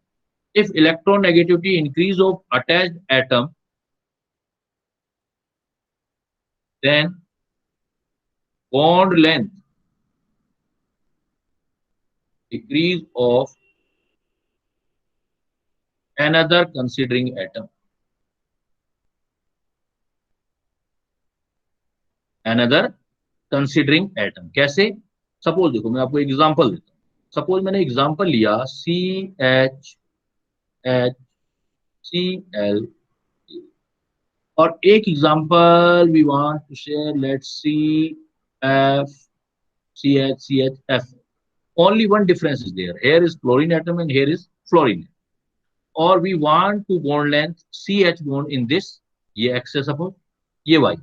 If electron negativity increase of attached atom, then bond length decrease of another considering atom, another considering atom कैसे? सपोज देखो मैं आपको एग्जांपल देता हूँ, सपोज मैंने एग्जांपल लिया CHHCl, और एक example we want to share, let's see FCHCHF, only one difference is there, here is chlorine atom and here is fluorine, or we want to bond length CH bond in this, ये X है suppose, ये Y,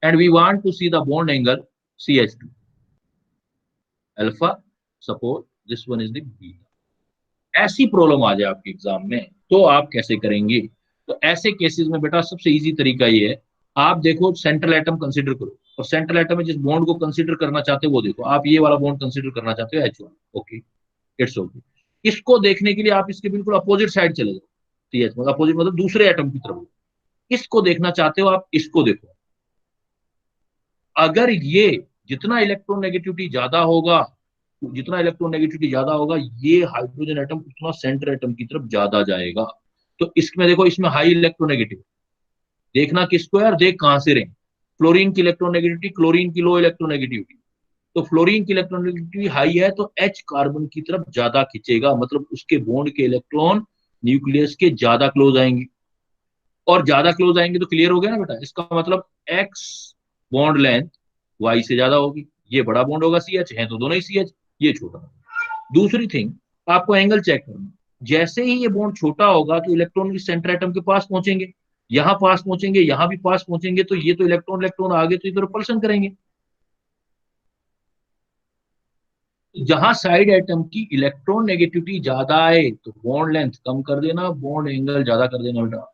and we want to see the bond angle CH2 alpha, suppose this one is the beta। ऐसी problem आ जाए आपके exam में तो आप कैसे करेंगे? तो ऐसे केसेस में बेटा सबसे इजी तरीका ये है, आप देखो सेंट्रल एटम कंसीडर करो, और सेंट्रल एटम में जिस बॉन्ड को कंसीडर करना चाहते हो वो देखो, आप ये वाला बॉन्ड कंसीडर करना चाहते हो H1, ओके, इट्स ओके। इसको देखने के लिए आप इसके बिल्कुल अपोजिट साइड चले जाओ, CH मतलब अपोजिट मतलब दूसरे एटम की तरफ, इसको देखना चाहते हो आप इसको देखो, अगर ये जितना इलेक्ट्रोनेगेटिविटी ज्यादा होगा, जितना इलेक्ट्रोनेगेटिविटी ज्यादा होगा ये हाइड्रोजन एटम उतना सेंटर एटम की तरफ ज्यादा जाएगा। तो इसमें देखो, इसमें हाई इलेक्ट्रोनेगेटिव, देखना किसको है और देख कहां से रहे, फ्लोरीन की इलेक्ट्रोनेगेटिविटी, क्लोरीन की लो इलेक्ट्रोनेगेटिविटी, तो फ्लोरीन की इलेक्ट्रोनेगेटिविटी हाई है तो H कार्बन की तरफ ज्यादा खींचेगा, मतलब उसके बॉन्ड के इलेक्ट्रॉन न्यूक्लियस के ज्यादा क्लोज आएंगे, और ज्यादा क्लोज आएंगे तो क्लियर हो गया ना बेटा, इसका मतलब एक्स बॉन्ड लेंथ वाई से ज्यादा होगी, ये बड़ा बॉन्ड होगा CH, है तो दोनों ही CH, ये छोटा। दूसरी थिंग, आपको एंगल चेक करना, जैसे ही ये बॉन्ड छोटा होगा तो इलेक्ट्रॉन इस सेंटर एटम के पास पहुंचेंगे, यहां पास पहुंचेंगे, यहां भी पास पहुंचेंगे, तो ये तो इलेक्ट्रॉन इलेक्ट्रॉन आगे तो इधर रिपल्शन करेंगे। जहां साइड एटम की इलेक्ट्रॉन नेगेटिविटी ज्यादा आए तो बॉन्ड लेंथ कम कर देना, बॉन्ड एंगल ज्यादा कर देना बेटा।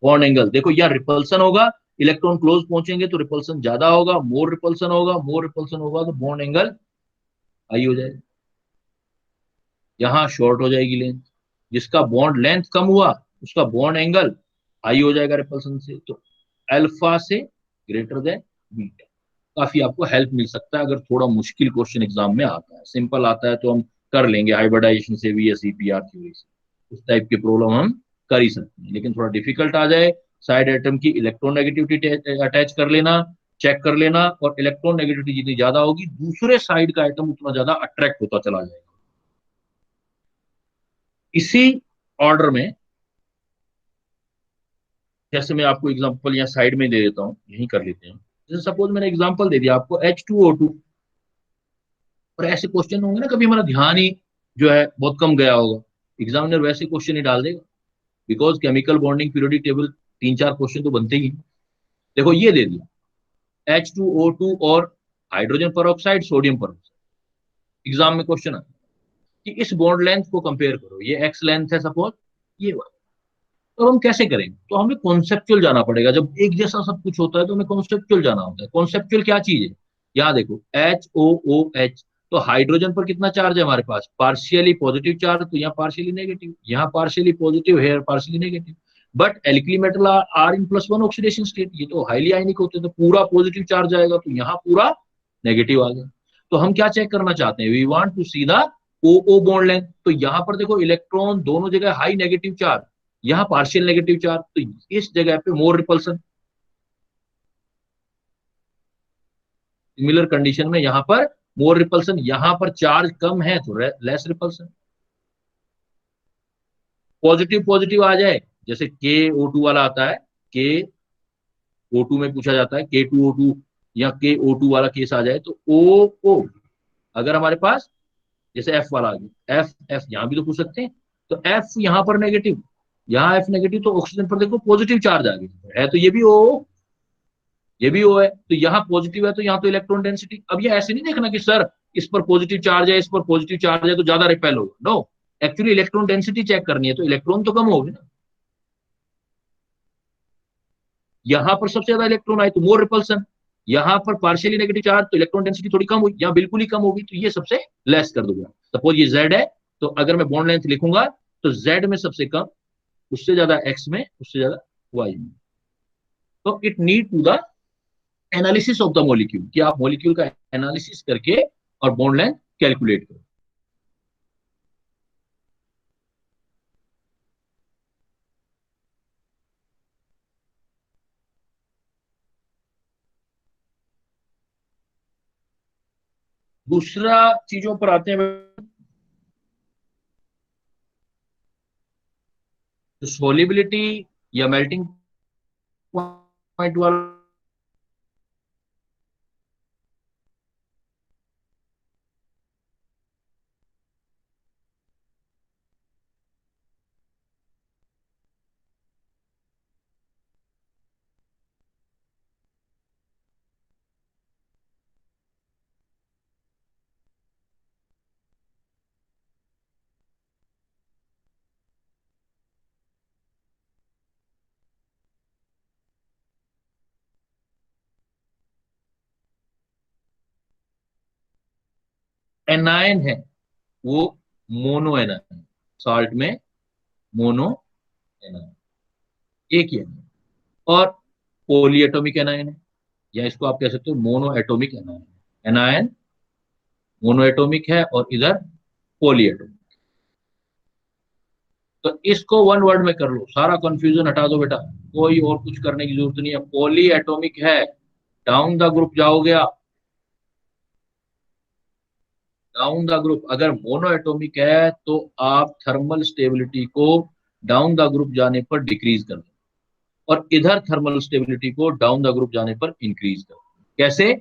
बॉन्ड एंगल देखो, यहाँ रिपल्सन होगा, इलेक्ट्रॉन क्लोज पहुंचेंगे तो रिपल्सन ज्यादा होगा, मोर रिपल्सन होगा, मोर रिपल्सन होगा तो बॉन्ड एंगल हाई हो जाएगा, यहाँ शॉर्ट हो जाएगी लेंथ, जिसका बॉन्ड लेंथ कम हुआ उसका बॉन्ड एंगल हाई हो जाएगा रिपल्सन से, तो अल्फा से ग्रेटर देन बीटा। काफी आपको हेल्प मिल सकता है अगर थोड़ा मुश्किल क्वेश्चन एग्जाम में आता है, सिंपल आता है तो हम कर लेंगे, हाइब्रिडाइजेशन से VSEPR थ्योरी से उस टाइप की प्रॉब्लम हम कर ही सकते हैं, लेकिन थोड़ा डिफिकल्ट आ जाए, साइड एटम की इलेक्ट्रोनेगेटिविटी अटैच कर लेना, चेक कर लेना, और इलेक्ट्रोनेगेटिविटी जितनी ज्यादा होगी दूसरे साइड का एटम उतना ज्यादा अट्रैक्ट होता चला जाएगा। इसी ऑर्डर में जैसे मैं आपको एग्जांपल यहाँ साइड में दे देता हूँ, यही कर लेते हैं, जैसे सपोज मैंने एग्जांपल दे दिया आपको H2O2, और ऐसे क्वेश्चन होंगे ना कभी हमारा ध्यान ही जो है बहुत कम गया होगा, एग्जामिनर वैसे क्वेश्चन ही डाल देगा, because chemical bonding periodic table 3-4 question तो बनते ही हैं। देखो ये दे दिया H2O2 और हाइड्रोजन पर सोडियम पर, एग्जाम में क्वेश्चन आता है कि इस बॉन्ड लेंथ को कंपेयर करो, ये एक्स लेंथ है सपोज, ये वाई, तो हम कैसे करेंगे? तो हमें कॉन्सेप्चुअल जाना पड़ेगा, जब एक जैसा सब कुछ होता है तो हमें कॉन्सेप्चुअल जाना होता है। कॉन्सेप्चुअल क्या चीज है? यहाँ देखो HOOH तो हाइड्रोजन पर कितना चार्ज है हमारे पास, पार्शियली पॉजिटिव चार्ज, तो यहाँ पार्शियली नेगेटिव, यहाँ पार्शियली पॉजिटिव है, partially negative. But alkali metal are in plus one oxidation state, ये तो हाईली आयनिक होते हैं, तो पूरा पॉजिटिव चार्ज आएगा, तो यहाँ पूरा नेगेटिव आ गया। तो हम क्या चेक करना चाहते हैं, we want to see the O O bond length. तो यहाँ पर देखो इलेक्ट्रॉन दोनों जगह हाई नेगेटिव चार्ज, यहाँ पार्शियल नेगेटिव चार्ज, तो इस जगह पे मोर रिपल्सन। सिमिलर कंडीशन में यहाँ पर मोर रिपल्सन, यहाँ पर चार्ज कम है तो लेस रिपल्सन। पॉजिटिव पॉजिटिव आ जाए, जैसे के ओ टू वाला आता है, के ओ टू में पूछा जाता है के टू ओ टू, या के ओ टू वाला केस आ जाए, तो ओ ओ अगर हमारे पास जैसे एफ वाला आ गया, एफ एफ यहाँ भी तो पूछ सकते हैं, तो एफ यहाँ पर नेगेटिव, यहाँ एफ नेगेटिव, तो ऑक्सीजन पर देखो पॉजिटिव चार्ज आ गया है, तो ये भी ओ, ये भी ओ है, तो यहाँ पॉजिटिव है, तो यहाँ तो इलेक्ट्रॉन डेंसिटी। अब ये ऐसे नहीं देखना कि सर इस पर पॉजिटिव चार्ज है, इस पर पॉजिटिव चार्ज है तो ज्यादा रिपेल होगा, no, actually electron density check करनी है, तो इलेक्ट्रॉन तो कम होगी ना, यहाँ पर सबसे ज्यादा इलेक्ट्रॉन आए तो मोर रिपल्सन, यहाँ पर पार्शियली नेगेटिव चार्ज तो इलेक्ट्रॉन डेंसिटी थोड़ी कम हुई, यहाँ बिल्कुल ही कम होगी, तो ये सबसे लेस कर दूंगा। सपोज ये जेड है, तो अगर मैं बॉन्ड लेंथ लिखूंगा तो जेड में सबसे कम, उससे ज्यादा एक्स में, उससे ज्यादा वाई में। तो it need to the analysis of the molecule, कि आप मॉलिक्यूल का एनालिसिस करके और बॉन्ड लेंथ कैलकुलेट करो। दूसरा चीजों पर आते हैं, सोलिबिलिटी या मेल्टिंग पॉइंट वाला। एनायन है वो मोनो एनायन, साल्ट में मोनो एनायन, एक ही एनायन। और पॉलीएटॉमिक एनायन है, या इसको आप कह सकते हो mono atomic anion. Anion mono atomic है और इधर पॉलीएटॉमिक। तो इसको वन वर्ड में कर लो, सारा कंफ्यूजन हटा दो बेटा, कोई और कुछ करने की जरूरत नहीं है। पॉली एटॉमिक है, डाउन द ग्रुप जाओगे आप, डाउन द ग्रुप। अगर मोनो एटॉमिक है तो आप थर्मल स्टेबिलिटी को डाउन द ग्रुप जाने पर डिक्रीज कर दो, और इधर थर्मल स्टेबिलिटी को डाउन द ग्रुप जाने पर इंक्रीज कर दो। कैसे,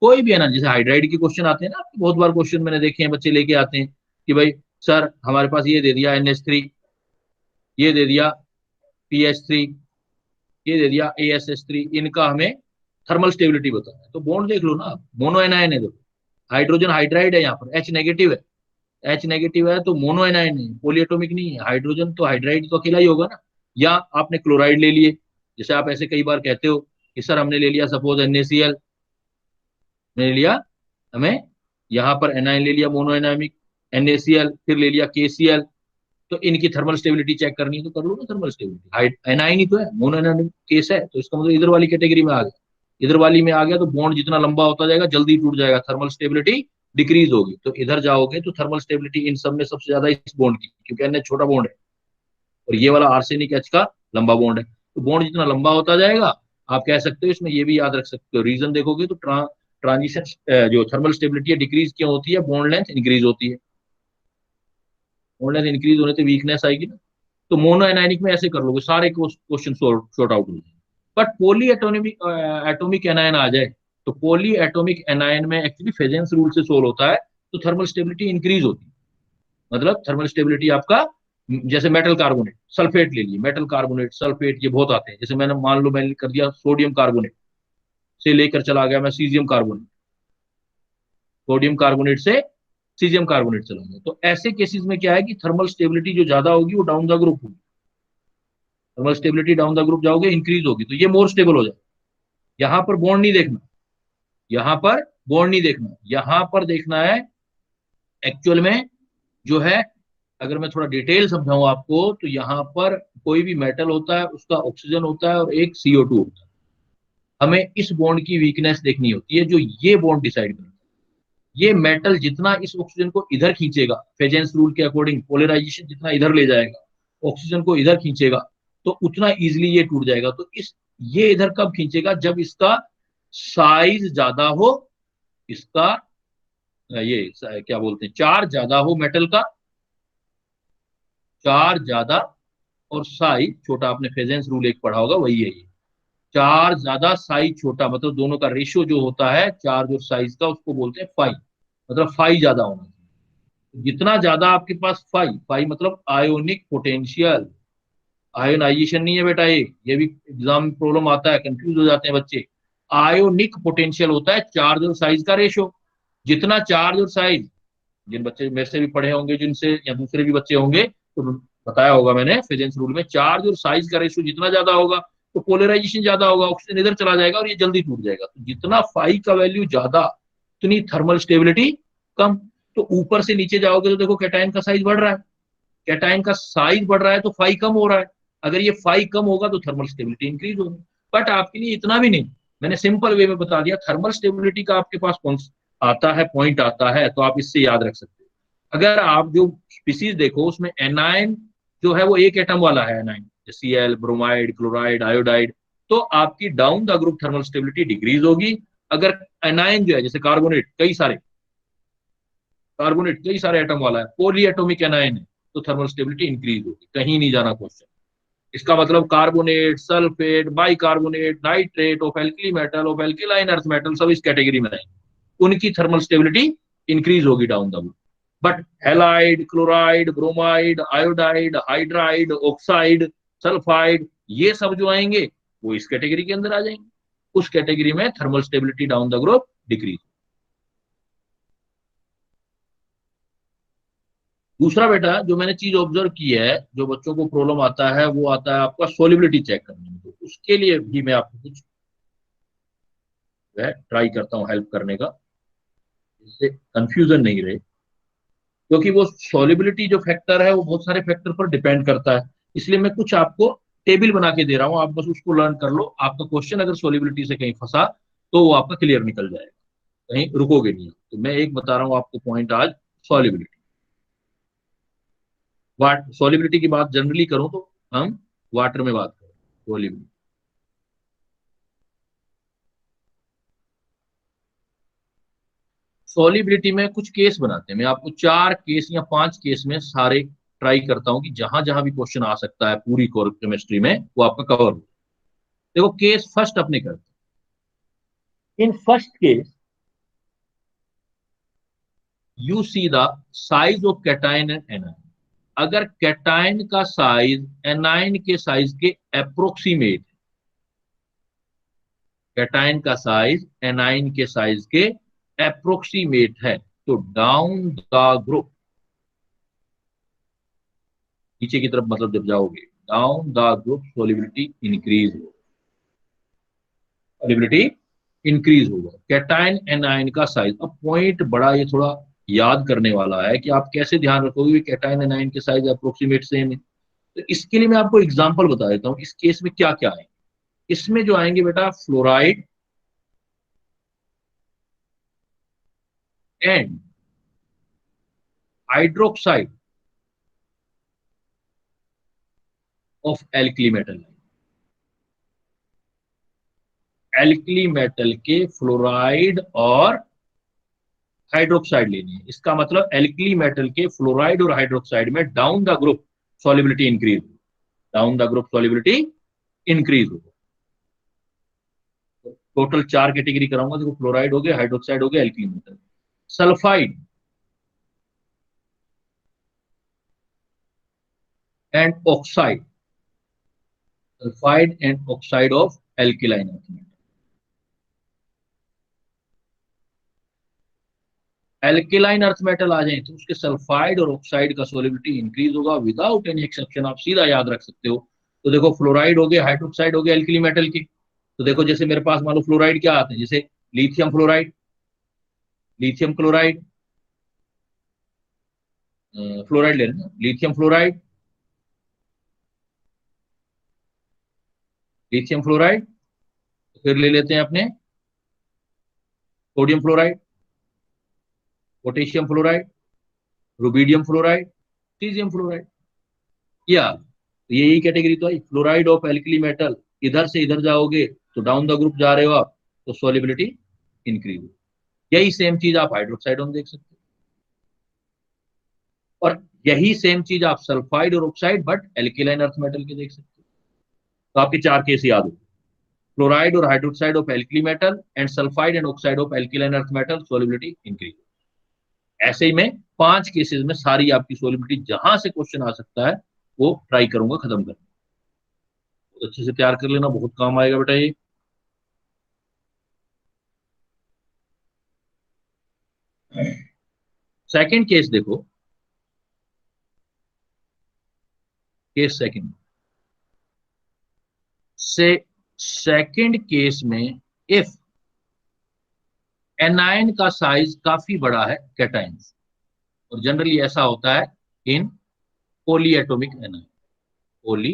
कोई भी है ना, जैसे हाइड्राइड के क्वेश्चन आते हैं ना, बहुत बार क्वेश्चन मैंने देखे हैं, बच्चे लेके आते हैं कि भाई सर हमारे पास ये दे दिया NH3, ये दे दिया PH3, ये दे दिया ASH3, इनका हमें थर्मल स्टेबिलिटी बताना है। तो बॉन्ड देख लो ना, मोनो एनायन है, देखो हाइड्रोजन हाइड्राइड है, यहाँ पर H नेगेटिव है, H नेगेटिव है तो मोनो एनायन है, पॉलीएटॉमिक नहीं है। हाइड्रोजन तो हाइड्राइड तो अकेला ही होगा ना। या आपने क्लोराइड ले लिए, जैसे आप ऐसे कई बार कहते हो कि सर हमने ले लिया सपोज NaCl, ले लिया हमें यहाँ पर एनायन ले लिया मोनो एनामिक, NaCl, फिर ले लिया KCl, तो इनकी थर्मल स्टेबिलिटी चेक करनी है तो कर लो ना थर्मल स्टेबिलिटी। एनाइन ही तो है, मोनो एनामिक केस है, तो इसका मतलब इधर वाली कैटेगरी में आ गया। इधर वाली में आ गया तो बॉन्ड जितना लंबा होता जाएगा जल्दी टूट जाएगा, थर्मल स्टेबिलिटी डिक्रीज होगी। तो इधर जाओगे तो थर्मल स्टेबिलिटी इन सब में सबसे ज्यादा इस बॉन्ड की, क्योंकि NH छोटा बॉन्ड है और ये वाला आर्सेनिक H का लंबा बॉन्ड है। तो बॉन्ड जितना लंबा होता जाएगा, आप कह सकते हो इसमें ये भी याद रख सकते हो, रीजन देखोगे तो ट्रांजिशन जो थर्मल स्टेबिलिटी है डिक्रीज क्यों होती है, बॉन्ड लेंथ इंक्रीज होती है। बॉन्ड लेंथ इंक्रीज होने से वीकनेस आएगी ना। तो मोनो एनायनिक में ऐसे कर लोगे, सारे क्वेश्चन सॉर्ट आउट हो जाए। But poly atomic atomic anion आ जाए, तो पॉली एटोमिक एनायन में एक्चुअली फेजेंस रूल से सोल्व होता है, तो थर्मल स्टेबिलिटी इंक्रीज होती है। मतलब थर्मल स्टेबिलिटी आपका, जैसे मेटल कार्बोनेट, सल्फेट ले लिए, मेटल कार्बोनेट सल्फेट ये बहुत आते हैं। जैसे मैंने मान लो मैंने कर दिया सोडियम कार्बोनेट से लेकर चला गया मैं सीजियम कार्बोनेट, सोडियम कार्बोनेट से सीजियम कार्बोनेट चला गया, तो ऐसे केसेस में क्या है कि थर्मल स्टेबिलिटी जो ज्यादा होगी वो डाउन द ग्रुप होगी, thermal stability down the group जाओगे इंक्रीज होगी, तो ये मोर स्टेबल हो जाए। यहाँ पर बॉन्ड नहीं देखना, यहाँ पर बॉन्ड नहीं देखना, यहाँ पर देखना है एक्चुअल में जो है, अगर मैं थोड़ा डिटेल समझाऊं आपको, तो यहाँ पर कोई भी मेटल होता है, उसका ऑक्सीजन होता है और एक CO2 होता है। हमें इस बॉन्ड की वीकनेस देखनी होती है, जो ये बॉन्ड डिसाइड करता है। ये मेटल जितना इस ऑक्सीजन को इधर खींचेगा, फेजेंस रूल के अकॉर्डिंग पोलराइजेशन जितना इधर ले जाएगा, ऑक्सीजन को इधर खींचेगा, तो उतना इजिली ये टूट जाएगा। तो इस ये इधर कब खींचेगा? जब इसका साइज ज्यादा हो, इसका क्या बोलते हैं, चार्ज ज्यादा हो मेटल का, चार्ज ज्यादा और साइज छोटा। आपने फेजेंस रूल एक पढ़ा होगा, वही है ये। चार्ज ज्यादा साइज छोटा, मतलब दोनों का रेशियो जो होता है चार्ज और साइज का, उसको बोलते हैं फाई। मतलब फाई ज्यादा होना चाहिए। जितना ज्यादा आपके पास फाई, फाई मतलब आयोनिक पोटेंशियल, आयोनाइजेशन नहीं है बेटा, ये भी एग्जाम में प्रॉब्लम आता है, कंफ्यूज हो जाते हैं बच्चे। आयोनिक पोटेंशियल होता है चार्ज और साइज का रेशियो। जितना चार्ज और साइज, जिन बच्चे मेरे से भी पढ़े होंगे, जिनसे या दूसरे भी बच्चे होंगे, तो बताया होगा मैंने फिजिक्स रूल में, चार्ज और साइज का रेशियो जितना ज्यादा होगा तो पोलराइजेशन ज्यादा होगा, ऑक्सीजन इधर चला जाएगा और ये जल्दी टूट जाएगा। तो जितना फाई का वैल्यू ज्यादा, उतनी थर्मल स्टेबिलिटी कम। तो ऊपर से नीचे जाओगे तो देखो कैटायन का साइज बढ़ रहा है, कैटायन का साइज बढ़ रहा है तो फाई कम हो रहा है। अगर ये फाई कम होगा तो थर्मल स्टेबिलिटी इंक्रीज होगी। बट आपके लिए इतना भी नहीं, मैंने सिंपल वे में बता दिया। थर्मल स्टेबिलिटी का आपके पास कौन आता है, पॉइंट आता है, तो आप इससे याद रख सकते हो। अगर आप जो स्पीसीज देखो उसमें एनायन जो है वो एक एटम वाला है, anion, Cl, bromide, chloride, iodide, तो आपकी down the group thermal stability decrease होगी। अगर एनायन जो है, जैसे कार्बोनेट, कार्बोनेट कई सारे एटम वाला है, पॉली एटोमिक एनायन है, तो थर्मल स्टेबिलिटी इंक्रीज होगी। कहीं नहीं जाना क्वेश्चन। इसका मतलब carbonate, sulphate, bicarbonate, nitrate of alkali metal, of alkaline earth metal, सब इस कैटेगरी में आएंगे, उनकी थर्मल स्टेबिलिटी इंक्रीज होगी down the group. But halide, chloride, bromide, iodide, hydride, oxide, sulphide, ये सब जो आएंगे वो इस कैटेगरी के अंदर आ जाएंगे। उस कैटेगरी में thermal stability down the group decrease. दूसरा बेटा जो मैंने चीज ऑब्जर्व की है, जो बच्चों को प्रॉब्लम आता है, वो आता है आपका सोलिबिलिटी चेक करने में। तो उसके लिए भी मैं आपको कुछ ट्राई करता हूँ हेल्प करने का, जिससे कंफ्यूजन नहीं रहे। क्योंकि वो सॉलिबिलिटी जो फैक्टर है वो बहुत सारे फैक्टर पर डिपेंड करता है, इसलिए मैं कुछ आपको टेबल बना के दे रहा हूँ, आप बस उसको लर्न कर लो। आपका क्वेश्चन अगर सॉलिबिलिटी से कहीं फंसा तो वो आपका क्लियर निकल जाएगा, कहीं रुकोगे नहीं। तो मैं एक बता रहा हूँ आपको पॉइंट आज, सॉलिबिलिटी। वाट सॉलिबिलिटी की बात जनरली करूं तो हम वाटर में बात करें, सॉलिबिलिटी। सॉलिबिलिटी में कुछ केस बनाते हैं, मैं आपको 4 केस या 5 केस में सारे ट्राई करता हूं कि जहां जहां भी क्वेश्चन आ सकता है पूरी केमिस्ट्री में वो आपका कवर हो। देखो केस फर्स्ट अपने करते हैं। In first case you see the size of cation and anion. अगर कैटायन का साइज एनायन के साइज के अप्रोक्सीमेट, कैटायन का साइज एनायन के साइज के अप्रोक्सीमेट है, तो डाउन द ग्रुप, नीचे की तरफ मतलब जब जाओगे, down the group solubility increase हो, सोलिबिलिटी इंक्रीज होगा। कैटायन एनायन का साइज, अब पॉइंट बड़ा ये थोड़ा याद करने वाला है कि आप कैसे ध्यान रखोगे कि कैटायन एनायन के साइज अप्रोक्सीमेट सेम है। तो इसके लिए मैं आपको एग्जांपल बता देता हूं, इस केस में क्या क्या है। इसमें जो आएंगे बेटा, fluoride and hydroxide of alkali metal. Alkali metal के फ्लोराइड और हाइड्रोक्साइड लेनी है। इसका मतलब एल्कली मेटल के फ्लोराइड और हाइड्रोक्साइड में down the group solubility increase, down the group solubility increase होगा। टोटल 4 कैटेगरी कराऊंगा, देखो फ्लोराइड हो गया, हाइड्रोक्साइड हो गया, alkali metal. Sulphide and oxide, sulphide and oxide of alkaline earth metal. Alkaline earth metal आ जाए तो उसके सल्फाइड और ऑक्साइड का सोलिबिलिटी इंक्रीज होगा विदाउट एनी एक्सेप्शन, आप सीधा याद रख सकते हो। तो देखो फ्लोराइड हो गया, हाइड्रोक्साइड हो गया एल्किली मेटल की। तो देखो जैसे मेरे पास मान लो फ्लोराइड क्या आते हैं, जैसे lithium fluoride, lithium chloride, fluoride ले लेना, लिथियम फ्लोराइड, लिथियम फ्लोराइड, फिर ले लेते हैं अपने sodium fluoride, potassium fluoride, rubidium fluoride, caesium fluoride. या तो यही कैटेगरी तो आई, फ्लोराइड ऑफ एल्कली मेटल, इधर से इधर जाओगे तो डाउन द ग्रुप जा रहे हो आप, तो सॉलिबिलिटी इंक्रीज। यही सेम चीज आप हाइड्रोक्साइड में देख सकते हो, और यही सेम चीज आप सल्फाइड और oxide but alkaline earth metal के देख सकते हो। तो आपके चार केस याद हो, फ्लोराइड और hydroxide of alkali metal and sulphide and oxide of alkaline earth metal, solubility increase. ऐसे ही मैं 5 केसेस में सारी आपकी सॉलिबिलिटी जहां से क्वेश्चन आ सकता है वो ट्राई करूंगा खत्म करना। तो अच्छे से तैयार कर लेना, बहुत काम आएगा बेटा ये। सेकंड केस देखो, केस सेकंड से, सेकंड केस में इफ एनायन का साइज काफी बड़ा है कैटायन, और जनरली ऐसा होता है इन पोली एटोमिक एनायन, पोली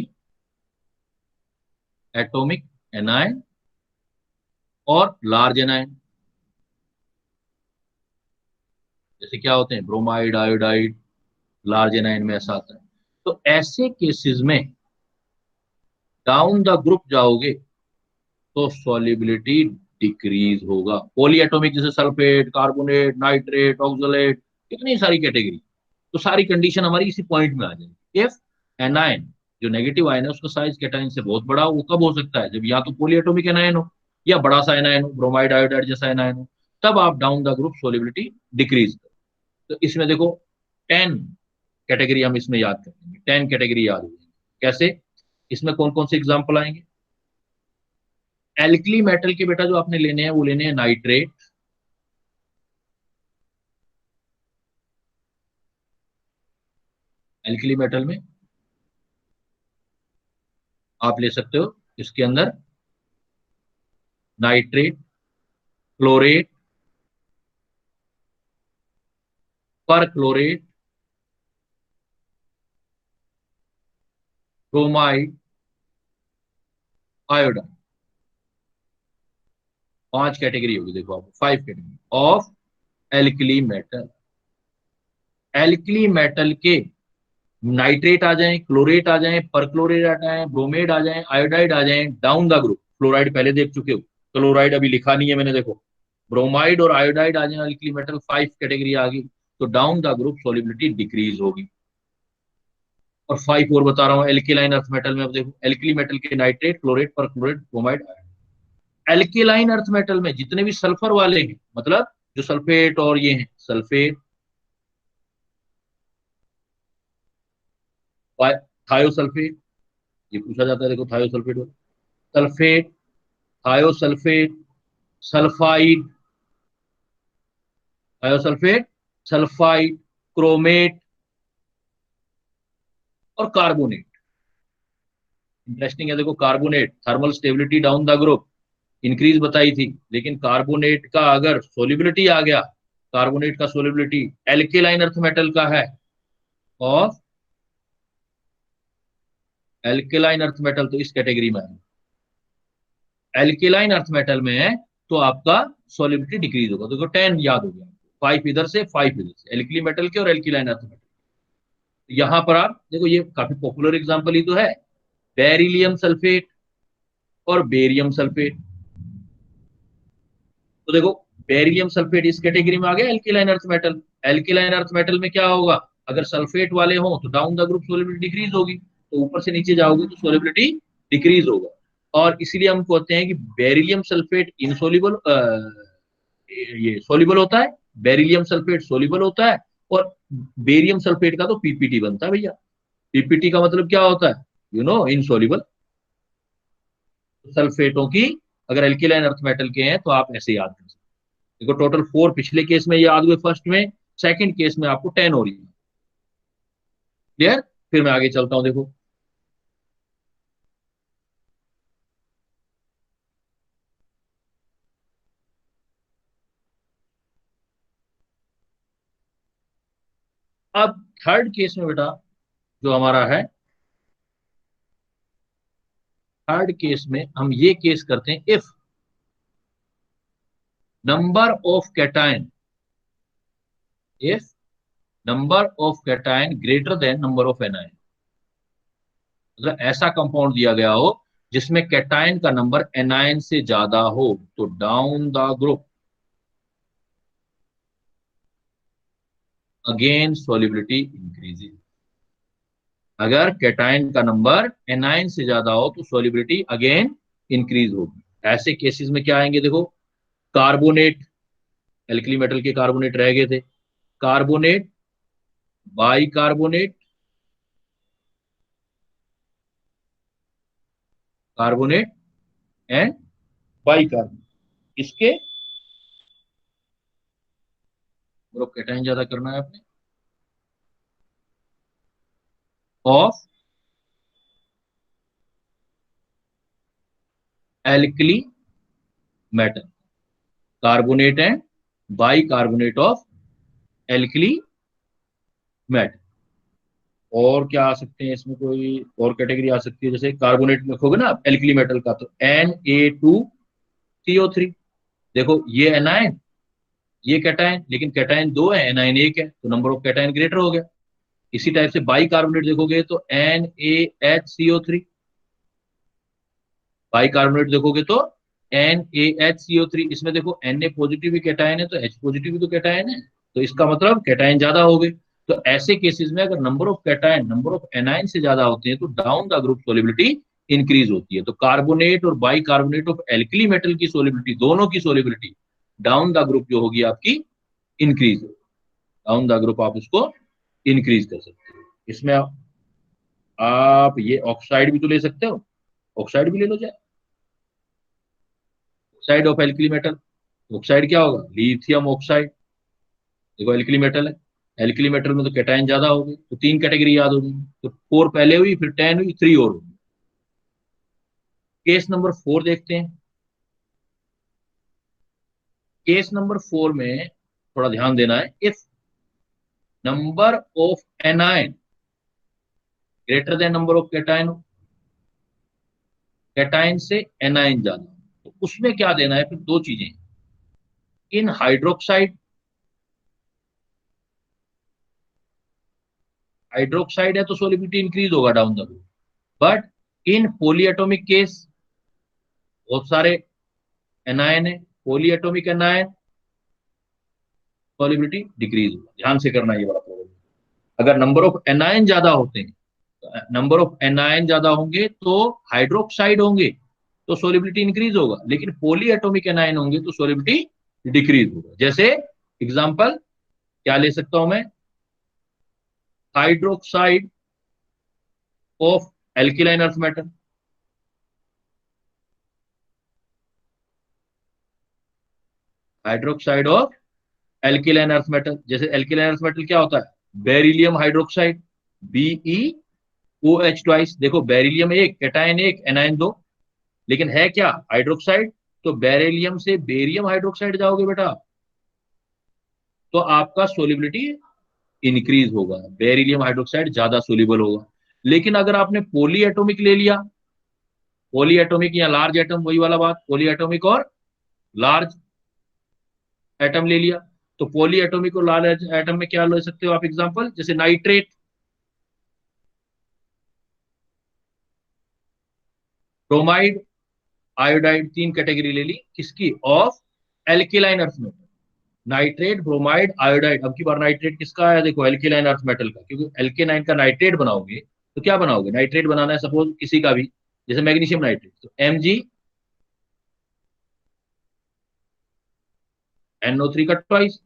एटोमिक एनायन और लार्ज एनायन, जैसे क्या होते हैं ब्रोमाइड, आयोडाइड, लार्ज एनायन में ऐसा आता है। तो ऐसे केसेस में डाउन द ग्रुप जाओगे तो सॉलिबिलिटी डिक्रीज होगा। पॉलीएटॉमिक जैसे सल्फेट, कार्बोनेट, नाइट्रेट, ऑक्सलेट, कितनी सारी कैटेगरी, तो सारी कंडीशन हमारी इसी पॉइंट में आ जाएगी। इफ एनायन, जो नेगेटिव आयन है उसका साइज कैटायन से बहुत बड़ा हो, वो कब हो सकता है, जब या तो पॉलीएटॉमिक एनायन हो या बड़ा सा एनायन हो, ब्रोमाइड, आयोडाइड जैसा एनायन हो, तब आप down the group solubility decrease करो। तो इसमें देखो 10 कैटेगरी हम इसमें याद करेंगे, 10 कैटेगरी याद हो जाएंगे। कैसे, इसमें कौन कौन से एग्जाम्पल आएंगे। एल्कली मेटल के बेटा जो आपने लेने हैं वो लेने हैं नाइट्रेट, एल्कली मेटल में आप ले सकते हो इसके अंदर नाइट्रेट, क्लोरेट, पर क्लोरेट, ब्रोमाइड, आयोडाइड। 5 कैटेगरी होगी, देखो आप 5 category of alkali metal. Alkali metal के नाइट्रेट आ जाएं, क्लोरेट आ जाएं, परक्लोरेट आ जाएं, ब्रोमेड आ जाएं, आयोडाइड आ जाएं, डाउन द ग्रुप फ्लोराइड पहले देख चुके हो, क्लोराइड अभी लिखा नहीं है मैंने, देखो ब्रोमाइड और आयोडाइड आ जाए एल्कली मेटल, 5 कैटेगरी आ गई, तो down the group solubility decrease होगी। और 5 और बता रहा हूँ एल्किलाइन अर्थ मेटल में, अब देखो एल्कली मेटल के nitrate, chlorate, perchlorate, bromide, alkaline earth metal में जितने भी सल्फर वाले हैं, मतलब जो सल्फेट और ये हैं, सल्फेट, थायोसल्फेट, ये पूछा जाता है, देखो thiosulphate, sulphate, thiosulphate, sulphide, thiosulphate, sulphide, chromate और कार्बोनेट। इंटरेस्टिंग है, देखो carbonate thermal stability down the group increase बताई थी, लेकिन कार्बोनेट का अगर सोलिबिलिटी आ गया, कार्बोनेट का सोलिबिलिटी एल्केलाइन अर्थ मेटल का है, और एल्केलाइन अर्थ मेटल तो इस कैटेगरी में है, एल्केलाइन अर्थ मेटल में है, तो आपका सोलिबिलिटी डिक्रीज होगा। देखो 10 याद हो गया, 5 इधर से 5 इधर से, एल्कली मेटल के और एल्केलाइन अर्थ मेटल। यहां पर आप देखो ये काफी पॉपुलर एग्जांपल ही तो है, बेरिलियम सल्फेट और बेरियम सल्फेट। तो देखो बेरिलियम सल्फेट इस कैटेगरी में आ गया alkaline earth metal. Alkaline earth metal में क्या होगा, अगर सल्फेट वाले हो तो down the group solubility decrease होगी, तो ऊपर से नीचे जाओगे तो सोलिबिलिटी डिक्रीज होगा। और इसीलिए हम कहते हैं कि बेरिलियम सल्फेट इनसोल्यूबल, ये सोल्यूबल होता है, बेरिलियम सल्फेट सोल्यूबल होता है, और बेरियम सल्फेट का तो पीपीटी बनता है भैया। पीपीटी का मतलब क्या होता है, इनसोल्यूबल। सल्फेटों की अगर एल्किलाइन अर्थ मेटल के हैं तो आप ऐसे याद कर सकते हैं। देखो टोटल 4 पिछले केस में याद हुए फर्स्ट में, सेकंड केस में आपको 10 हो रही है। क्लियर, फिर मैं आगे चलता हूं, देखो अब थर्ड केस में बेटा जो हमारा है, थर्ड केस में हम ये केस करते हैं, if number of cation, if number of cation greater than number of anion, मतलब ऐसा कंपाउंड दिया गया हो जिसमें कैटायन का नंबर एनायन से ज्यादा हो, तो down the group again solubility increases. अगर कैटायन का नंबर एनायन से ज्यादा हो तो सॉल्युबिलिटी अगेन इंक्रीज होगी। ऐसे केसेस में क्या आएंगे, देखो कार्बोनेट, एल्कली मेटल के कार्बोनेट रह गए थे, carbonate, by carbonate, carbonate and by carbonate, इसके ग्रुप कैटायन ज्यादा करना है आपने, of alkali metal, carbonate and by carbonate of alkali metal. और क्या आ सकते हैं इसमें, कोई और कैटेगरी आ सकती है, जैसे कार्बोनेट लिखोगे ना आप एल्कली मेटल का, तो Na2CO3, देखो ये एनायन, ये कैटायन, लेकिन कैटायन दो है, एनायन एक है, तो नंबर ऑफ कैटायन ग्रेटर हो गया। इसी टाइप से बाई कार्बोनेट देखोगे तो NaHCO3, बाई कार्बोनेट देखोगे तो NaHCO3, इसमें देखो Na पॉजिटिव भी कैटायन है तो H पॉजिटिव भी तो कैटायन है, तो इसका मतलब कैटायन ज्यादा हो गए। तो ऐसे केसेस में अगर number of cation number of anion से ज्यादा होते हैं तो down the group solubility increase होती है। तो कार्बोनेट और by carbonate of alkali metal की सोलिबिलिटी, दोनों की सोलिबिलिटी डाउन द ग्रुप जो होगी आपकी इंक्रीज होगी, डाउन द ग्रुप आप उसको इंक्रीज कर सकते हो। इसमें आप ये ऑक्साइड भी तो ले सकते हो, ऑक्साइड भी ले लो चाहे, oxide of alkali metal, oxide क्या होगा, लिथियम ऑक्साइड, देखो एल्कली मेटल है, एल्कली मेटल में तो कैटायन ज्यादा हो गए, तो तीन कैटेगरी याद होगी, तो 4 पहले हुई, फिर 10 हुई, 3 और हुई। केस नंबर 4 देखते हैं। केस नंबर 4 में थोड़ा ध्यान देना है, if number of anion greater than number of cation, cation से एनायन ज्यादा, तो उसमें क्या देना है, फिर दो चीजें, इन हाइड्रोक्साइड, हाइड्रोक्साइड है तो सोलिबिलिटी इंक्रीज होगा down the road, but in polyatomic case, बहुत सारे एनायन है, पॉलीएटॉमिक एनायन, सॉल्युबिलिटी डिक्रीज होगा। ध्यान से करना ये वाला प्रॉब्लम, अगर नंबर ऑफ एनायन ज्यादा होते हैं, नंबर ऑफ एनायन ज्यादा होंगे तो हाइड्रोक्साइड होंगे तो सोलिबिलिटी इंक्रीज होगा, लेकिन पॉलीएटॉमिक एनायन होंगे तो सोलिबिलिटी डिक्रीज होगा। जैसे एग्जांपल क्या ले सकता हूं मैं, hydroxide of alkaline earth metal, hydroxide of alkaline earth metal, जैसे एल्किलाइन अर्थ मेटल क्या होता है, बेरिलियम हाइड्रोक्साइड, BeOH ट्वाइस, देखो बेरिलियम एक, कैटायन एक, एनायन दो, लेकिन है क्या हाइड्रोक्साइड, तो बेरिलियम से बेरियम हाइड्रोक्साइड जाओगे बेटा तो आपका सोलिबिलिटी इंक्रीज होगा, बेरिलियम हाइड्रोक्साइड ज्यादा सोल्यूबल होगा। लेकिन अगर आपने पॉली एटोमिक ले लिया, पॉली एटोमिक या लार्ज एटम, वही वाला बात, पॉली एटोमिक और लार्ज एटम ले लिया, तो पॉली एटोमिक और लार्ज एटम में क्या ले सकते हो आप एग्जांपल, जैसे नाइट्रेट, ब्रोमाइड, आयोडाइड, तीन कैटेगरी ले ली किसकी, of alkaline earth metal, nitrate, bromide, iodide. अब की बार नाइट्रेट किसका आया, देखो एल्किलाइन अर्थ मेटल का, क्योंकि एल्केनाइन का नाइट्रेट बनाओगे तो क्या बनाओगे, नाइट्रेट बनाना है सपोज किसी का भी, जैसे मैग्नीशियम नाइट्रेट, तो MgNO3 का ट्वाइस,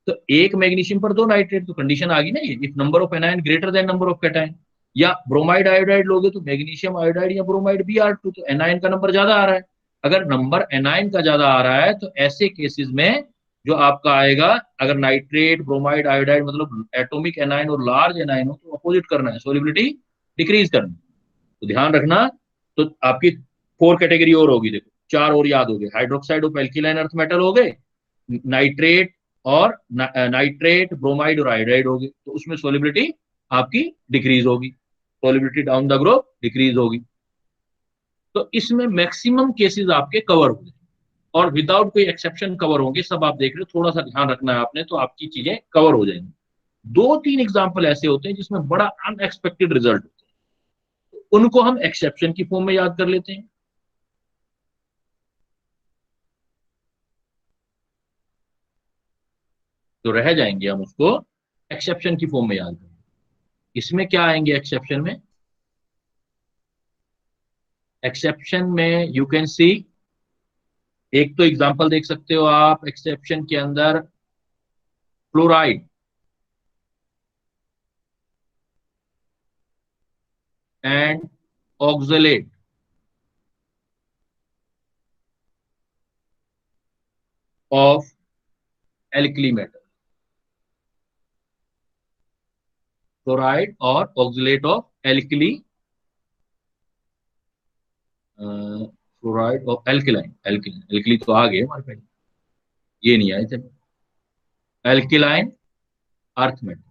तो एक मैग्नीशियम पर दो नाइट्रेट, तो कंडीशन आ गई ना ये, if number of anion greater than number of cation. या ब्रोमाइड आयोडाइड लोगे तो मैग्नीशियम आयोडाइड या ब्रोमाइड Br2, तो एनायन का नंबर ज्यादा आ रहा है। अगर नंबर एनायन का ज्यादा आ रहा है तो ऐसे केसेस में जो आपका आएगा, अगर नाइट्रेट, ब्रोमाइड, आयोडाइड मतलब एटॉमिक एनायन और लार्ज एनायन हो तो अपोजिट करना है, सोलिबिलिटी डिक्रीज करना है। तो ध्यान रखना, तो आपकी 4 कैटेगरी और होगी, देखो 4 और याद हो गए, hydroxide of alkaline earth metal हो गए, नाइट्रेट और नाइट्रेट, ब्रोमाइड और आयोडाइड हो गए, तो उसमें सोलिबिलिटी आपकी डिक्रीज होगी, solubility down the group decrease होगी। तो इसमें मैक्सिमम केसेस आपके कवर होंगे और विदाउट कोई एक्सेप्शन कवर होंगे, सब आप देख रहे हो, थोड़ा सा ध्यान रखना है आपने, तो आपकी चीजें कवर हो जाएंगी। दो तीन एग्जाम्पल ऐसे होते हैं जिसमें बड़ा अनएक्सपेक्टेड रिजल्ट होता है, उनको हम एक्सेप्शन की फॉर्म में याद कर लेते हैं। तो रह जाएंगे हम उसको एक्सेप्शन की फॉर्म में याद करेंगे। इसमें क्या आएंगे एक्सेप्शन में? एक्सेप्शन में यू कैन सी, एक तो एग्जांपल देख सकते हो आप एक्सेप्शन के अंदर, fluoride and oxalate of alkali metal, fluoride और oxalate of alkali, fluoride of alkaline, alkaline alkali तो आ गए हमारे पास, ये नहीं आए थे, एल्कलाइन अर्थ मेटल।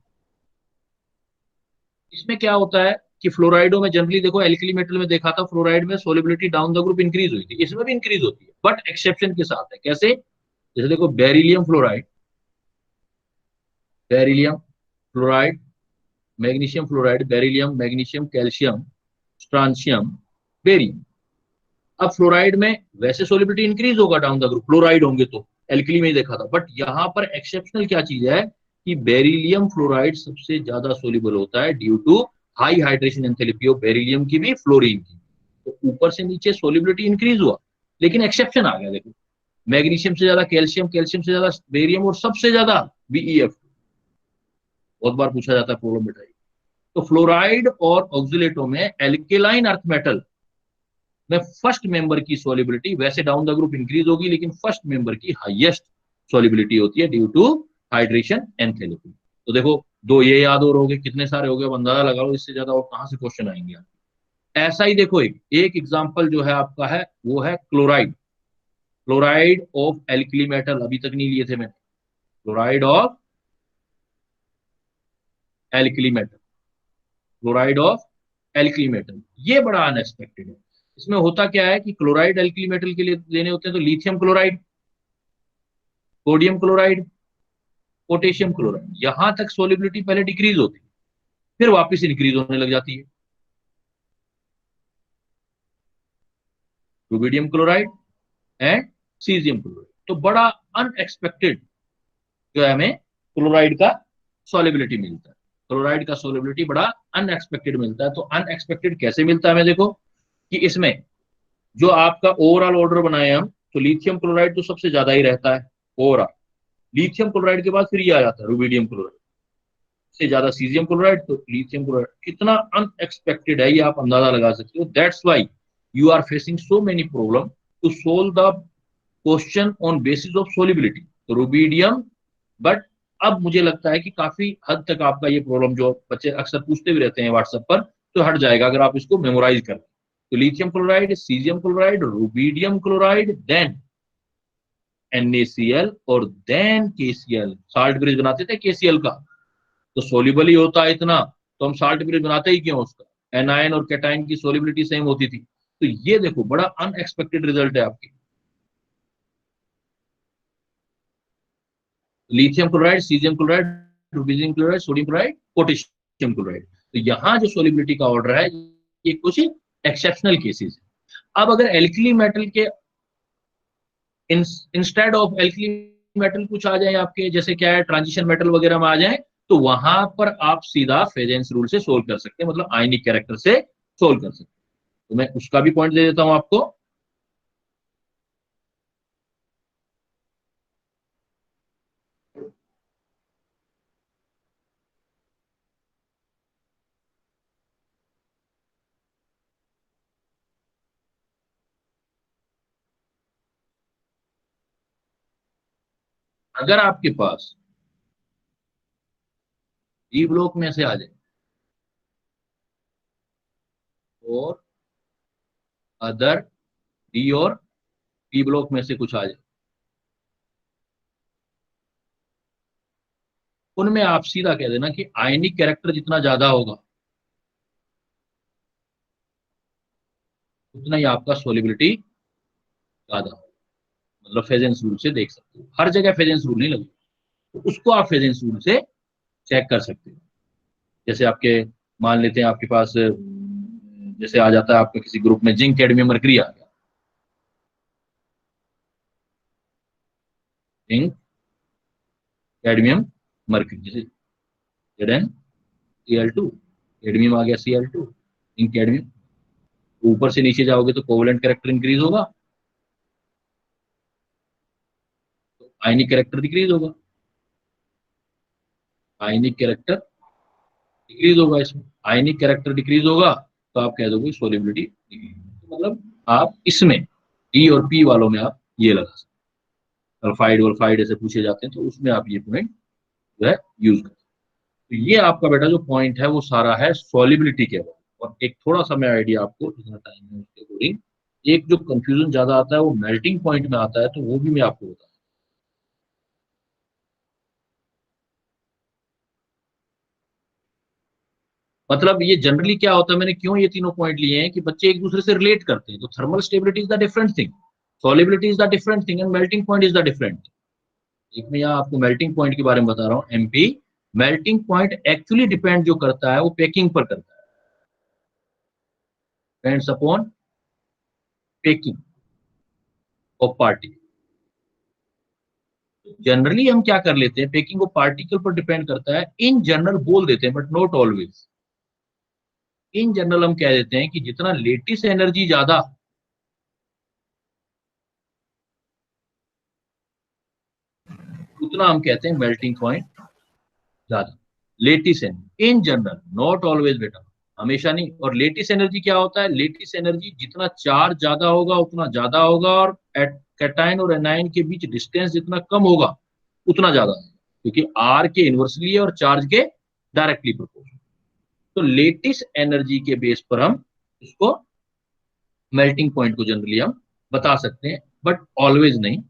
इसमें क्या होता है कि फ्लोराइडो में जनरली देखो, एल्कली मेटल में देखा था फ्लोराइड में solubility down the group increase हुई थी, इसमें भी इंक्रीज होती है बट एक्सेप्शन के साथ है। कैसे? जैसे देखो beryllium fluoride, beryllium fluoride, magnesium fluoride, beryllium, magnesium, calcium, स्ट्रांशियम, barium. अब फ्लोराइड में वैसे सोलिबिलिटी इंक्रीज होगा डाउन द ग्रुप, फ्लोराइड होंगे तो, एल्कली में ही देखा था, बट यहाँ पर एक्सेप्शनल क्या चीज है कि बेरिलियम फ्लोराइड सबसे ज्यादा सोल्यूबल होता है due to high hydration enthalpy of beryllium की भी, फ्लोरीन की। तो ऊपर से नीचे सोल्यूबिलिटी इंक्रीज हुआ, लेकिन एक्सेप्शन आ गया देखो, मैग्नीशियम से ज्यादा कैल्शियम, कैल्शियम से ज्यादा बेरियम और सबसे ज्यादा बीईएफ। बहुत बार पूछा जाता है प्रॉब्लम बताइए। तो फ्लोराइड और ऑक्सिलेटो में एल्केलाइन अर्थ मेटल में फर्स्ट मेंबर की सोलिबिलिटी वैसे डाउन द ग्रुप इंक्रीज होगी, लेकिन फर्स्ट मेंबर की हाईएस्ट सोलिबिलिटी होती है ड्यू टू हाइड्रेशन एंथैल्पी। तो देखो, दो ये याद और हो गए, कितने सारे हो गए, अंदाजा लगाओ इससे ज्यादा और कहां से क्वेश्चन आएंगे। ऐसा ही देखो, एक एक एग्जांपल जो है आपका है वो है chloride, chloride of alkali metal, अभी तक नहीं लिए थे मैंने, chloride of alkali metal, chloride of alkali metal, ये बड़ा अनएक्सपेक्टेड है। इसमें होता क्या है कि क्लोराइड एल्कली मेटल के लिए लेने होते हैं तो lithium chloride, sodium chloride, potassium chloride, यहां तक सोलिबिलिटी पहले डिक्रीज होती है, फिर वापस इंक्रीज होने लग जाती है। Rubidium chloride and caesium chloride, तो बड़ा अनएक्सपेक्टेड जो है हमें क्लोराइड का सॉलिबिलिटी मिलता है, क्लोराइड का सॉलिबिलिटी बड़ा अनएक्सपेक्टेड मिलता है। तो अनएक्सपेक्टेड कैसे मिलता है हमें? देखो कि इसमें जो आपका ओवरऑल ऑर्डर बनाए हम, तो लिथियम क्लोराइड तो सबसे ज्यादा ही रहता है ओवरऑल, लिथियम क्लोराइड के बाद फिर ये आ जाता है रुबिडियम क्लोराइड, से ज्यादा सीजियम क्लोराइड, तो लिथियम क्लोराइड। कितना अनएक्सपेक्टेड है ये आप अंदाजा लगा सकते हो। That's why you are facing so many problem to solve the question on basis of solubility, तो रुबिडियम। बट अब मुझे लगता है कि काफी हद तक आपका ये प्रॉब्लम जो बच्चे अक्सर पूछते भी रहते हैं व्हाट्सएप पर, तो हट जाएगा अगर आप इसको मेमोराइज कर। तो lithium chloride, caesium chloride, rubidium chloride, then NaCl और देन KCl, साल्ट ब्रिज बनाते थे KCl का, तो सोल्यूबल ही होता है इतना, तो हम साल्ट ब्रिज बनाते ही क्यों उसका, एनायन और कैटायन की सोल्यूबिलिटी सेम होती थी। तो ये देखो बड़ा अनएक्सपेक्टेड रिजल्ट है आपकी। Lithium chloride, caesium chloride, rubidium chloride, sodium chloride, potassium chloride, तो यहाँ जो सोलिबिलिटी का ऑर्डर है ये कुछ एक्सेप्शनल केसेस है। अब अगर एल्कली मेटल के इंस्टेड ऑफ एल्कली मेटल कुछ आ जाए आपके, जैसे क्या है ट्रांजिशन मेटल वगैरह में आ जाए, तो वहां पर आप सीधा फेजेंस रूल से सोल्व कर सकते हैं, मतलब आयनिक कैरेक्टर से सोल्व कर सकते हैं। तो मैं उसका भी पॉइंट दे देता हूं आपको। अगर आपके पास डी ब्लॉक में से आ जाए और अदर डी और पी ब्लॉक में से कुछ आ जाए, उनमें आप सीधा कह देना कि आयनिक कैरेक्टर जितना ज्यादा होगा उतना ही आपका सोलिबिलिटी ज्यादा होगा। मतलब फेजेंस रूल से देख सकते हो, हर जगह फेजेंस रूल नहीं लगेगा, तो उसको आप फेजेंस रूल से चेक कर सकते हो। जैसे आपके मान लेते हैं आपके पास जैसे आ जाता है आपके किसी ग्रुप में जिंक कैडमियम मरकरी आ गया, जिंक कैडमियम मरकरी, जैसे Zn कैडमियम आ गया Cl2, जिंक कैडमियम। ऊपर से नीचे जाओगे तो कोवलेंट कैरेक्टर इंक्रीज होगा, तो आयनिक कैरेक्टर डिक्रीज होगा, आयनिक कैरेक्टर डिक्रीज होगा। इसमें आयनिक कैरेक्टर डिक्रीज होगा तो आप कह दोगे सोलिबिलिटी डिक्रीज। मतलब आप इसमें ई और पी वालों में आप ये लगा सकते हैं, अल्फाइड वल्फाइड ऐसे पूछे जाते हैं तो उसमें आप ये पॉइंट जो है यूज कर। तो ये आपका बेटा जो पॉइंट है वो सारा है सॉलिबिलिटी के बारे में। और एक थोड़ा सा मैं आइडिया आपको जितना टाइम है उसके अकॉर्डिंग, एक जो कंफ्यूजन ज्यादा आता है वो मेल्टिंग पॉइंट में आता है, तो वो भी मैं आपको बता। मतलब ये जनरली क्या होता है, मैंने क्यों ये तीनों पॉइंट लिए हैं कि बच्चे एक दूसरे से रिलेट करते हैं। तो thermal stability is the different thing, solubility is the different thing, and melting point is the different. एक मैं यहाँ आपको मेल्टिंग पॉइंट के बारे में बता रहा हूँ MP. Melting point actually depend जो करता है वो पैकिंग पर करता है, depends upon packing of particle. Generally हम क्या कर लेते हैं, पैकिंग ऑफ पार्टिकल पर डिपेंड करता है, इन जनरल बोल देते हैं but not always. In general हम कह देते हैं कि जितना लेटिस एनर्जी ज्यादा उतना हम कहते हैं मेल्टिंग पॉइंट ज्यादा। Lattice energy in general, not always बेटा, हमेशा नहीं। और लेटिस एनर्जी क्या होता है, लेटिस एनर्जी जितना चार्ज ज्यादा होगा उतना ज्यादा होगा, और कैटायन और एनायन के बीच डिस्टेंस जितना कम होगा उतना ज्यादा है, क्योंकि आर के इनवर्सली है और चार्ज के डायरेक्टली प्रोपोर्शनल। तो लेटिस एनर्जी के बेस पर हम इसको मेल्टिंग पॉइंट को जनरली हम बता सकते हैं, बट ऑलवेज नहीं,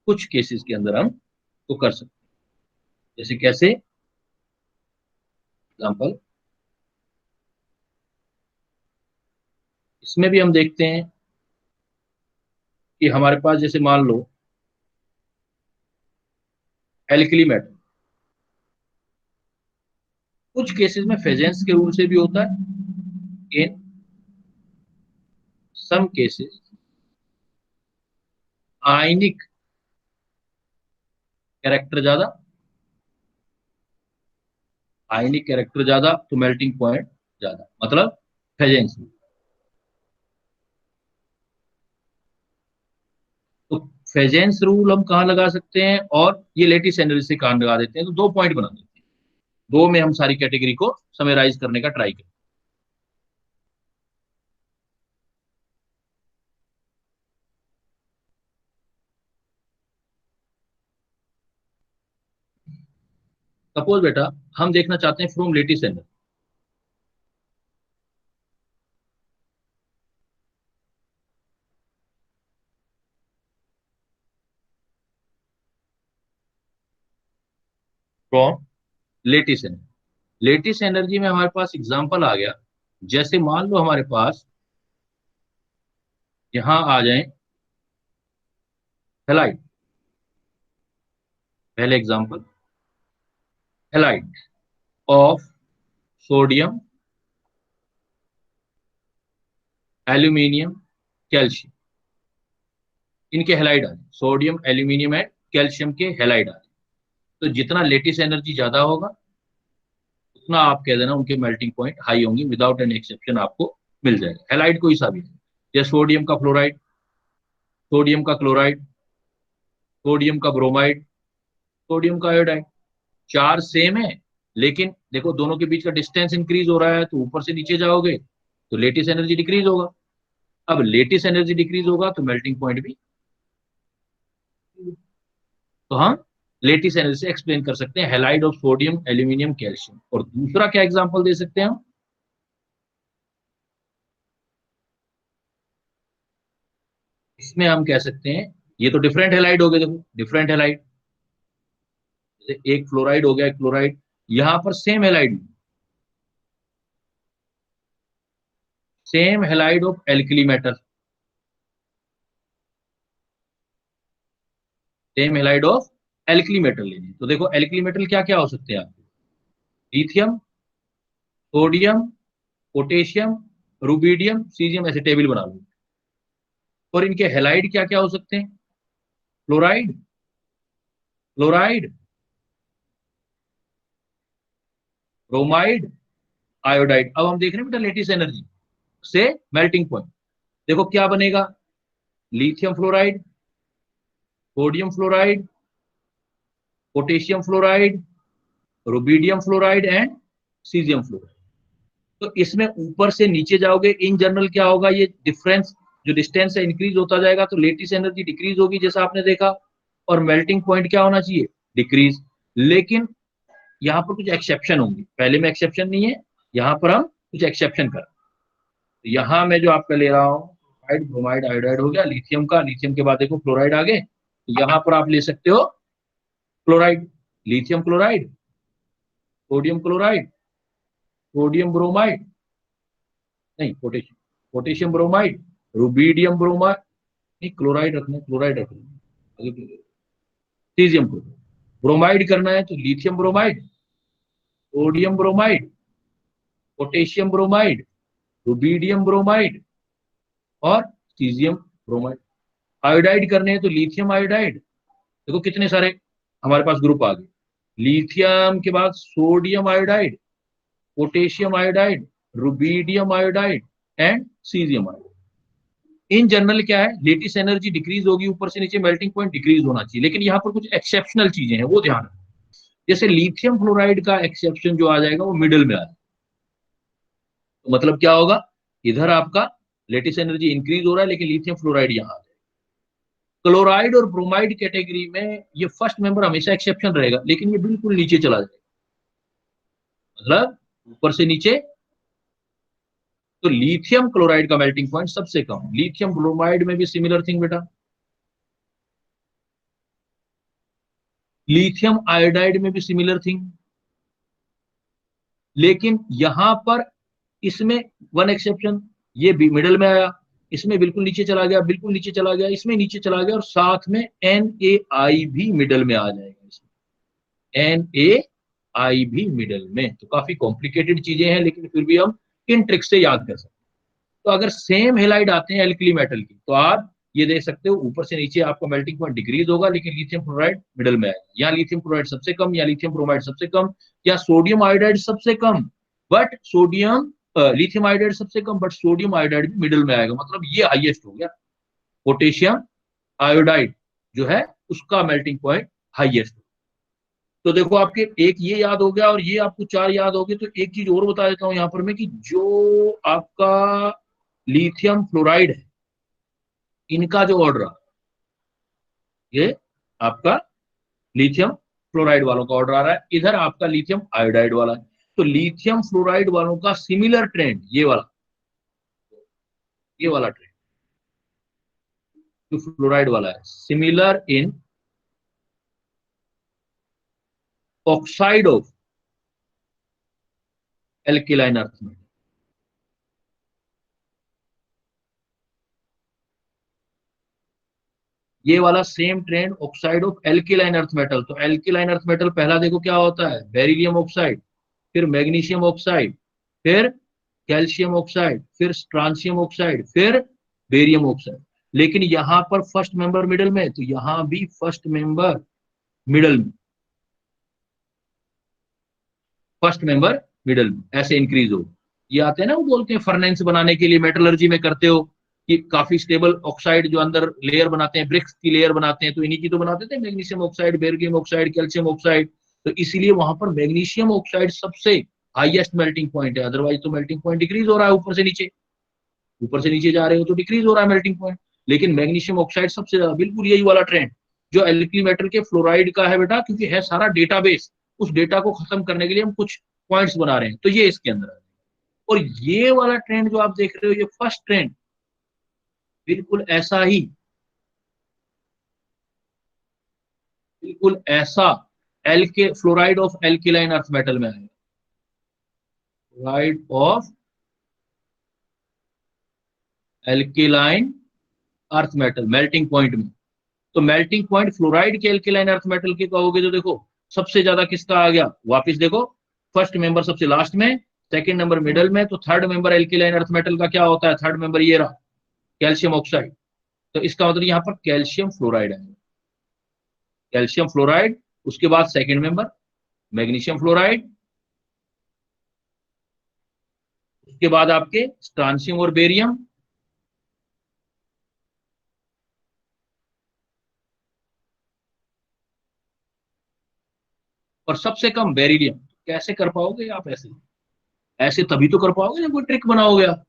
कुछ केसेस के अंदर हम तो कर सकते हैं। जैसे कैसे, एग्जाम्पल इसमें भी हम देखते हैं कि हमारे पास जैसे मान लो एल्कली मेटल, कुछ केसेस में फेजेंस के रूल से भी होता है, इन सम केसेस आयनिक कैरेक्टर ज्यादा, आयनिक कैरेक्टर ज्यादा तो मेल्टिंग पॉइंट ज्यादा, मतलब फेजेंस। तो फेजेंस रूल हम कहाँ लगा सकते हैं, और ये लेटिस एनर्जी से कहाँ लगा देते हैं, तो दो पॉइंट बना देते हैं। दो में हम सारी कैटेगरी को समराइज करने का ट्राई करें। सपोज बेटा हम देखना चाहते हैं from lattice energy, from lattice energy. Lattice energy में हमारे पास एग्जांपल आ गया, जैसे मान लो हमारे पास यहां आ जाए हेलाइट, पहले example halide of sodium aluminium calcium, इनके हेलाइड आ जाए, सोडियम एल्यूमिनियम एंड कैल्शियम के हेलाइड आ जाए। तो जितना लेटिस एनर्जी ज्यादा होगा उतना आप कह देना उनके मेल्टिंग पॉइंट हाई होंगे, विदाउट एनी एक्सेप्शन आपको मिल जाएगा। हेलाइड कोई सा भी है, जैसे सोडियम का फ्लोराइड, सोडियम का क्लोराइड, सोडियम का ब्रोमाइड, सोडियम का आयोडाइड, चार सेम है, लेकिन देखो दोनों के बीच का डिस्टेंस इंक्रीज हो रहा है, तो ऊपर से नीचे जाओगे तो लेटिस एनर्जी डिक्रीज होगा। अब लेटिस एनर्जी डिक्रीज होगा तो मेल्टिंग पॉइंट भी, तो हम लेटिस एनर्जी से एक्सप्लेन कर सकते हैं halide of sodium aluminium calcium. और दूसरा क्या एग्जांपल दे सकते हैं हम, इसमें हम कह सकते हैं, ये तो डिफरेंट हेलाइड हो गए, देखो डिफरेंट हेलाइड, जैसे एक फ्लोराइड हो गया, एक क्लोराइड, यहां पर same halide of alkali metal, same halide of alkali metal लेनी। तो देखो एल्कली मेटल क्या क्या हो सकते हैं आपके, lithium, sodium, potassium, rubidium, caesium, ऐसे टेबल बना लो। और इनके हेलाइड क्या क्या हो सकते हैं, फ्लोराइड, क्लोराइड, ब्रोमाइड, आयोडाइड। अब हम देख रहे हैं बेटा लेटिस एनर्जी से मेल्टिंग पॉइंट। देखो क्या बनेगा, lithium fluoride, sodium fluoride, potassium fluoride, rubidium fluoride and caesium fluoride. तो इसमें ऊपर से नीचे जाओगे, इन जनरल क्या होगा, ये डिफरेंस जो डिस्टेंस है इंक्रीज होता जाएगा, तो लेटिस एनर्जी डिक्रीज होगी जैसा आपने देखा, और मेल्टिंग पॉइंट क्या होना चाहिए, डिक्रीज। लेकिन यहाँ पर कुछ एक्सेप्शन होंगे, पहले में एक्सेप्शन नहीं है, यहाँ पर हम कुछ एक्सेप्शन कर। तो यहाँ मैं जो आपका ले रहा हूँ ब्रोमाइड, ब्रोमाइड, आयोडाइड हो गया लिथियम का, लिथियम के बाद देखो क्लोराइड आगे, तो यहाँ पर आप ले सकते हो chloride, lithium chloride, sodium chloride, sodium bromide, नहीं potassium, potassium bromide, rubidium bromide, नहीं क्लोराइड रखना, क्लोराइड रखना, सीजियम क्लोराइड। ब्रोमाइड करना है तो lithium bromide, sodium bromide, potassium bromide, rubidium bromide और सीजियम ब्रोमाइड। आयोडाइड करने हैं तो लिथियम आयोडाइड, देखो कितने सारे हमारे पास ग्रुप आ गए, लिथियम के बाद sodium iodide, potassium iodide, rubidium iodide and caesium iodide. In general क्या है, लेटिस एनर्जी डिक्रीज होगी ऊपर से नीचे, मेल्टिंग पॉइंट डिक्रीज होना चाहिए, लेकिन यहाँ पर कुछ एक्सेप्शनल चीजें हैं वो ध्यान रखना। जैसे लिथियम फ्लोराइड का एक्सेप्शन जो आ जाएगा वो मिडिल में आ जाएगा। तो मतलब क्या होगा, इधर आपका लेटिस एनर्जी इंक्रीज हो रहा है लेकिन लिथियम फ्लोराइड यहाँ आ जाएगा। क्लोराइड और ब्रोमाइड कैटेगरी में ये फर्स्ट मेंबर हमेशा एक्सेप्शन रहेगा, लेकिन ये बिल्कुल नीचे चला जाएगा, मतलब ऊपर से नीचे। तो लिथियम क्लोराइड का मेल्टिंग पॉइंट सबसे कम, लिथियम ब्रोमाइड में भी सिमिलर थिंग बेटा, लिथियम आयोडाइड में भी सिमिलर थिंग। लेकिन यहां पर इसमें वन एक्सेप्शन, ये भी मिडल में आया, इसमें बिल्कुल नीचे चला गया, बिल्कुल नीचे चला गया, इसमें नीचे चला गया, और साथ में NaI भी मिडल में आ जाएगा, इसमें NaI भी मिडल में। तो काफी कॉम्प्लिकेटेड चीजें हैं, लेकिन फिर भी हम इन ट्रिक्स से याद कर सकते हैं। तो अगर सेम हेलाइड आते हैं एल्कली मेटल की, तो आप ये देख सकते हो ऊपर से नीचे आपका मेल्टिंग पॉइंट डिक्रीज होगा, लेकिन लिथियम क्लोराइड मिडल में आएगा, या लिथियम क्लोराइड सबसे कम, या लिथियम ब्रोमाइड सबसे कम, या सोडियम आयोडाइड सबसे कम, बट सोडियम लिथियम आयोडाइड सबसे कम बट सोडियम आयोडाइड भी मिडल में आएगा, मतलब ये हाईएस्ट हो गया। पोटेशियम आयोडाइड जो है उसका मेल्टिंग पॉइंट हाईएस्ट। तो देखो आपके एक ये याद हो गया, और ये आपको चार याद हो गए। तो एक चीज और बता देता हूं यहां पर मैं, कि जो आपका लिथियम फ्लोराइड है, इनका जो ऑर्डर है, ये आपका लिथियम फ्लोराइड वालों का ऑर्डर आ रहा है, इधर आपका लिथियम आयोडाइड वाला है। तो लिथियम फ्लोराइड वालों का सिमिलर ट्रेंड, ये वाला ट्रेंड जो फ्लोराइड वाला है, similar in oxide of alkaline earth में। ये वाला same trend oxide of alkaline earth metal. तो एल्किलाइन अर्थ मेटल पहला देखो क्या होता है, बेरिलियम ऑक्साइड, फिर मैग्नीशियम ऑक्साइड, फिर कैल्शियम ऑक्साइड, फिर स्ट्रांसियम ऑक्साइड, फिर बेरियम ऑक्साइड। लेकिन यहां पर फर्स्ट मेंबर मिडल में, तो यहां भी फर्स्ट मेंबर मिडल में, फर्स्ट मेंबर मिडल में ऐसे इंक्रीज हो। ये आते हैं ना, वो बोलते हैं फर्नेंस बनाने के लिए मेटलर्जी में करते हो, कि काफी स्टेबल ऑक्साइड जो अंदर लेयर बनाते हैं, ब्रिक्स की लेयर बनाते हैं, तो इन्हीं की तो बनाते थे, magnesium oxide, beryllium oxide, calcium oxide. तो इसीलिए वहां पर मैग्नीशियम ऑक्साइड सबसे हाईएस्ट मेल्टिंग पॉइंट है, अदरवाइज तो मेल्टिंग पॉइंट डिक्रीज हो रहा है ऊपर से नीचे, ऊपर से नीचे जा रहे हो तो डिक्रीज हो रहा है मेल्टिंग पॉइंट। लेकिन मैग्नीशियम ऑक्साइड सबसे ज्यादा, बिल्कुल यही वाला ट्रेंड जो एल्कली मेटल के फ्लोराइड का है बेटा, क्योंकि है सारा डेटाबेस, उस डेटा को खत्म करने के लिए हम कुछ पॉइंट्स बना रहे हैं, तो ये इसके अंदर है। और ये वाला ट्रेंड जो आप देख रहे हो, ये फर्स्ट ट्रेंड बिल्कुल ऐसा ही, बिल्कुल ऐसा fluoride of alkaline earth metal में आएगा, fluoride of alkaline earth metal melting point में। तो मेल्टिंग पॉइंट फ्लोराइड के एल्किलाइन अर्थ मेटल के कहोगे तो देखो सबसे ज्यादा किसका आ गया, वापस देखो फर्स्ट मेंबर सबसे लास्ट में, सेकंड नंबर मिडल में, तो third member alkaline earth metal का क्या होता है, थर्ड मेंबर ये रहा, कैल्शियम ऑक्साइड। तो इसका मतलब यहाँ पर कैल्शियम फ्लोराइड आएगा, कैल्शियम फ्लोराइड। उसके बाद सेकंड मेंबर मैग्नीशियम फ्लोराइड, उसके बाद आपके स्ट्रांशियम और बेरियम, और सबसे कम बेरिलियम। कैसे कर पाओगे आप ऐसे, ऐसे तभी तो कर पाओगे जब कोई ट्रिक बनाओगे आप।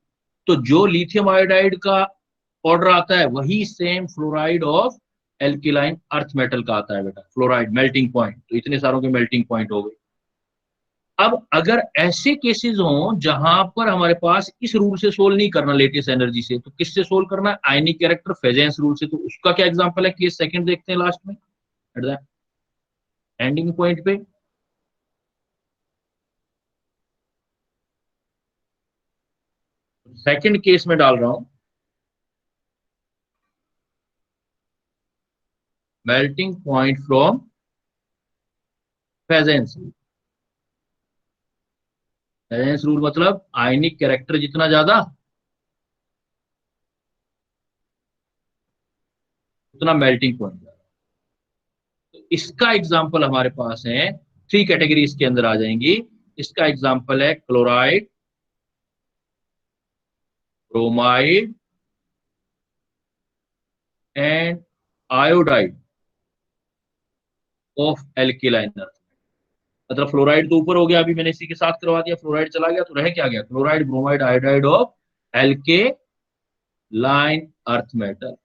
तो जो लिथियम आयोडाइड का ऑर्डर आता है वही same fluoride of alkaline earth metal का आता है बेटा, फ्लोराइड मेल्टिंग पॉइंट। तो इतने सारों के मेल्टिंग पॉइंट हो गए। अब अगर ऐसे केसेस हों जहां पर हमारे पास इस रूल से सोल्व नहीं करना लेटेस्ट एनर्जी से, तो किससे सोल्व करना है, आयनिक कैरेक्टर फेजेंस रूल से। तो उसका क्या एग्जांपल है, केस सेकंड देखते हैं लास्ट में एट द एंडिंग पॉइंट पे। सेकंड केस में डाल रहा हूं, melting point from Fajans rule. Fajans rule मतलब आयनिक कैरेक्टर जितना ज्यादा उतना मेल्टिंग पॉइंट ज्यादा। तो इसका एग्जांपल हमारे पास है, थ्री कैटेगरी इसके अंदर आ जाएंगी। इसका एग्जांपल है chloride, bromide and iodide of alkaline earth. मतलब फ्लोराइड तो ऊपर हो गया, अभी मैंने इसी के साथ करवा दिया, फ्लोराइड चला गया तो रह क्या गया, chloride bromide iodide of alkaline earth metal.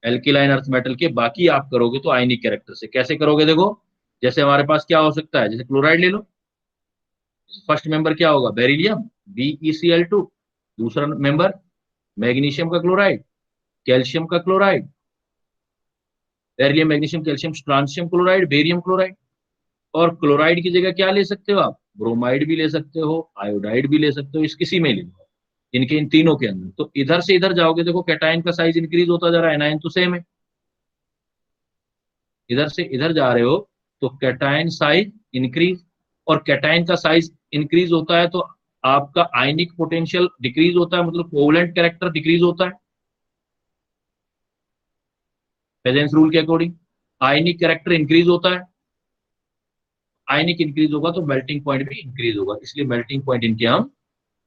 Alkaline earth metal के बाकी आप करोगे तो आयनिक कैरेक्टर से। कैसे करोगे देखो, जैसे हमारे पास क्या हो सकता है, जैसे क्लोराइड ले लो, फर्स्ट मेंबर क्या होगा, बेरिलियम BeCl2, दूसरा मेंबर मैग्नीशियम का क्लोराइड, कैल्शियम का chloride, beryllium magnesium calcium स्ट्रांशियम chloride, barium chloride. और क्लोराइड की जगह क्या ले सकते हो आप, ब्रोमाइड भी ले सकते हो, आयोडाइड भी ले सकते हो, इस किसी में ले लो, इनके इन तीनों के अंदर। तो इधर से इधर जाओगे देखो कैटायन का साइज इंक्रीज होता जा रहा है, एनायन तो सेम है। इधर से इधर जा रहे हो तो कैटायन साइज इंक्रीज, और कैटायन का साइज इंक्रीज होता है तो आपका आयनिक पोटेंशियल डिक्रीज होता है, मतलब कोवलेंट कैरेक्टर डिक्रीज होता है फेजेंस रूल के अकॉर्डिंग। आयनिक कैरेक्टर इंक्रीज होता है, आयनिक इंक्रीज होगा तो मेल्टिंग पॉइंट भी इंक्रीज होगा, इसलिए मेल्टिंग पॉइंट इनके हम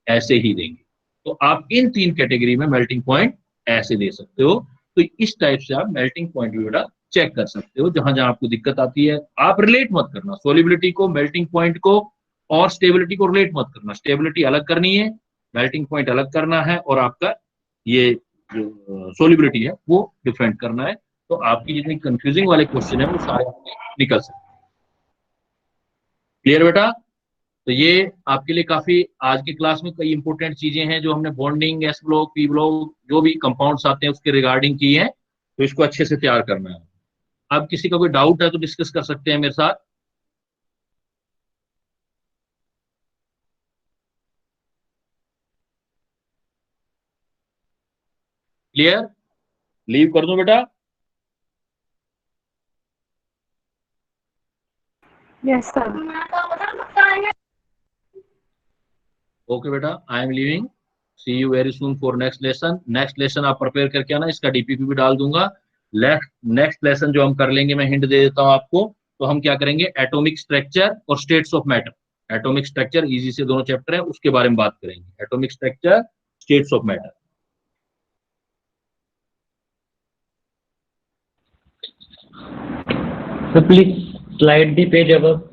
ऐसे ही देंगे। तो आप इन तीन कैटेगरी में मेल्टिंग पॉइंट ऐसे दे सकते हो। तो इस टाइप से आप मेल्टिंग पॉइंट भी बेटा चेक कर सकते हो। जहां जहां आपको दिक्कत आती है आप रिलेट मत करना, सोलिबिलिटी को, मेल्टिंग पॉइंट को और स्टेबिलिटी को रिलेट मत करना। स्टेबिलिटी अलग करनी है, मेल्टिंग पॉइंट अलग करना है, और आपका ये जो सोलिबिलिटी है वो डिफरेंट करना है। तो आपकी जितनी कंफ्यूजिंग वाले क्वेश्चन है वो सारे निकल सकते हैं। क्लियर बेटा। तो ये आपके लिए काफी, आज की क्लास में कई इंपॉर्टेंट चीजें हैं जो हमने bonding, S block, P block, जो भी कंपाउंड्स आते हैं उसके रिगार्डिंग की है। तो इसको अच्छे से तैयार करना है। अब किसी का कोई डाउट है तो डिस्कस कर सकते हैं मेरे साथ। क्लियर, लीव कर दूं बेटा। Yes sir. ओके बेटा, I am leaving, see you very soon for next lesson. Next lesson आप प्रिपेयर करके आना, इसका डीपीपी भी डाल दूंगा। नेक्स्ट लेसन जो हम कर लेंगे, मैं हिंट दे देता हूं आपको, तो हम क्या करेंगे, एटॉमिक स्ट्रक्चर और states of matter. Atomic structure easy से दोनों चैप्टर है, उसके बारे में बात करेंगे, atomic structure, states of matter. So please slide the page above.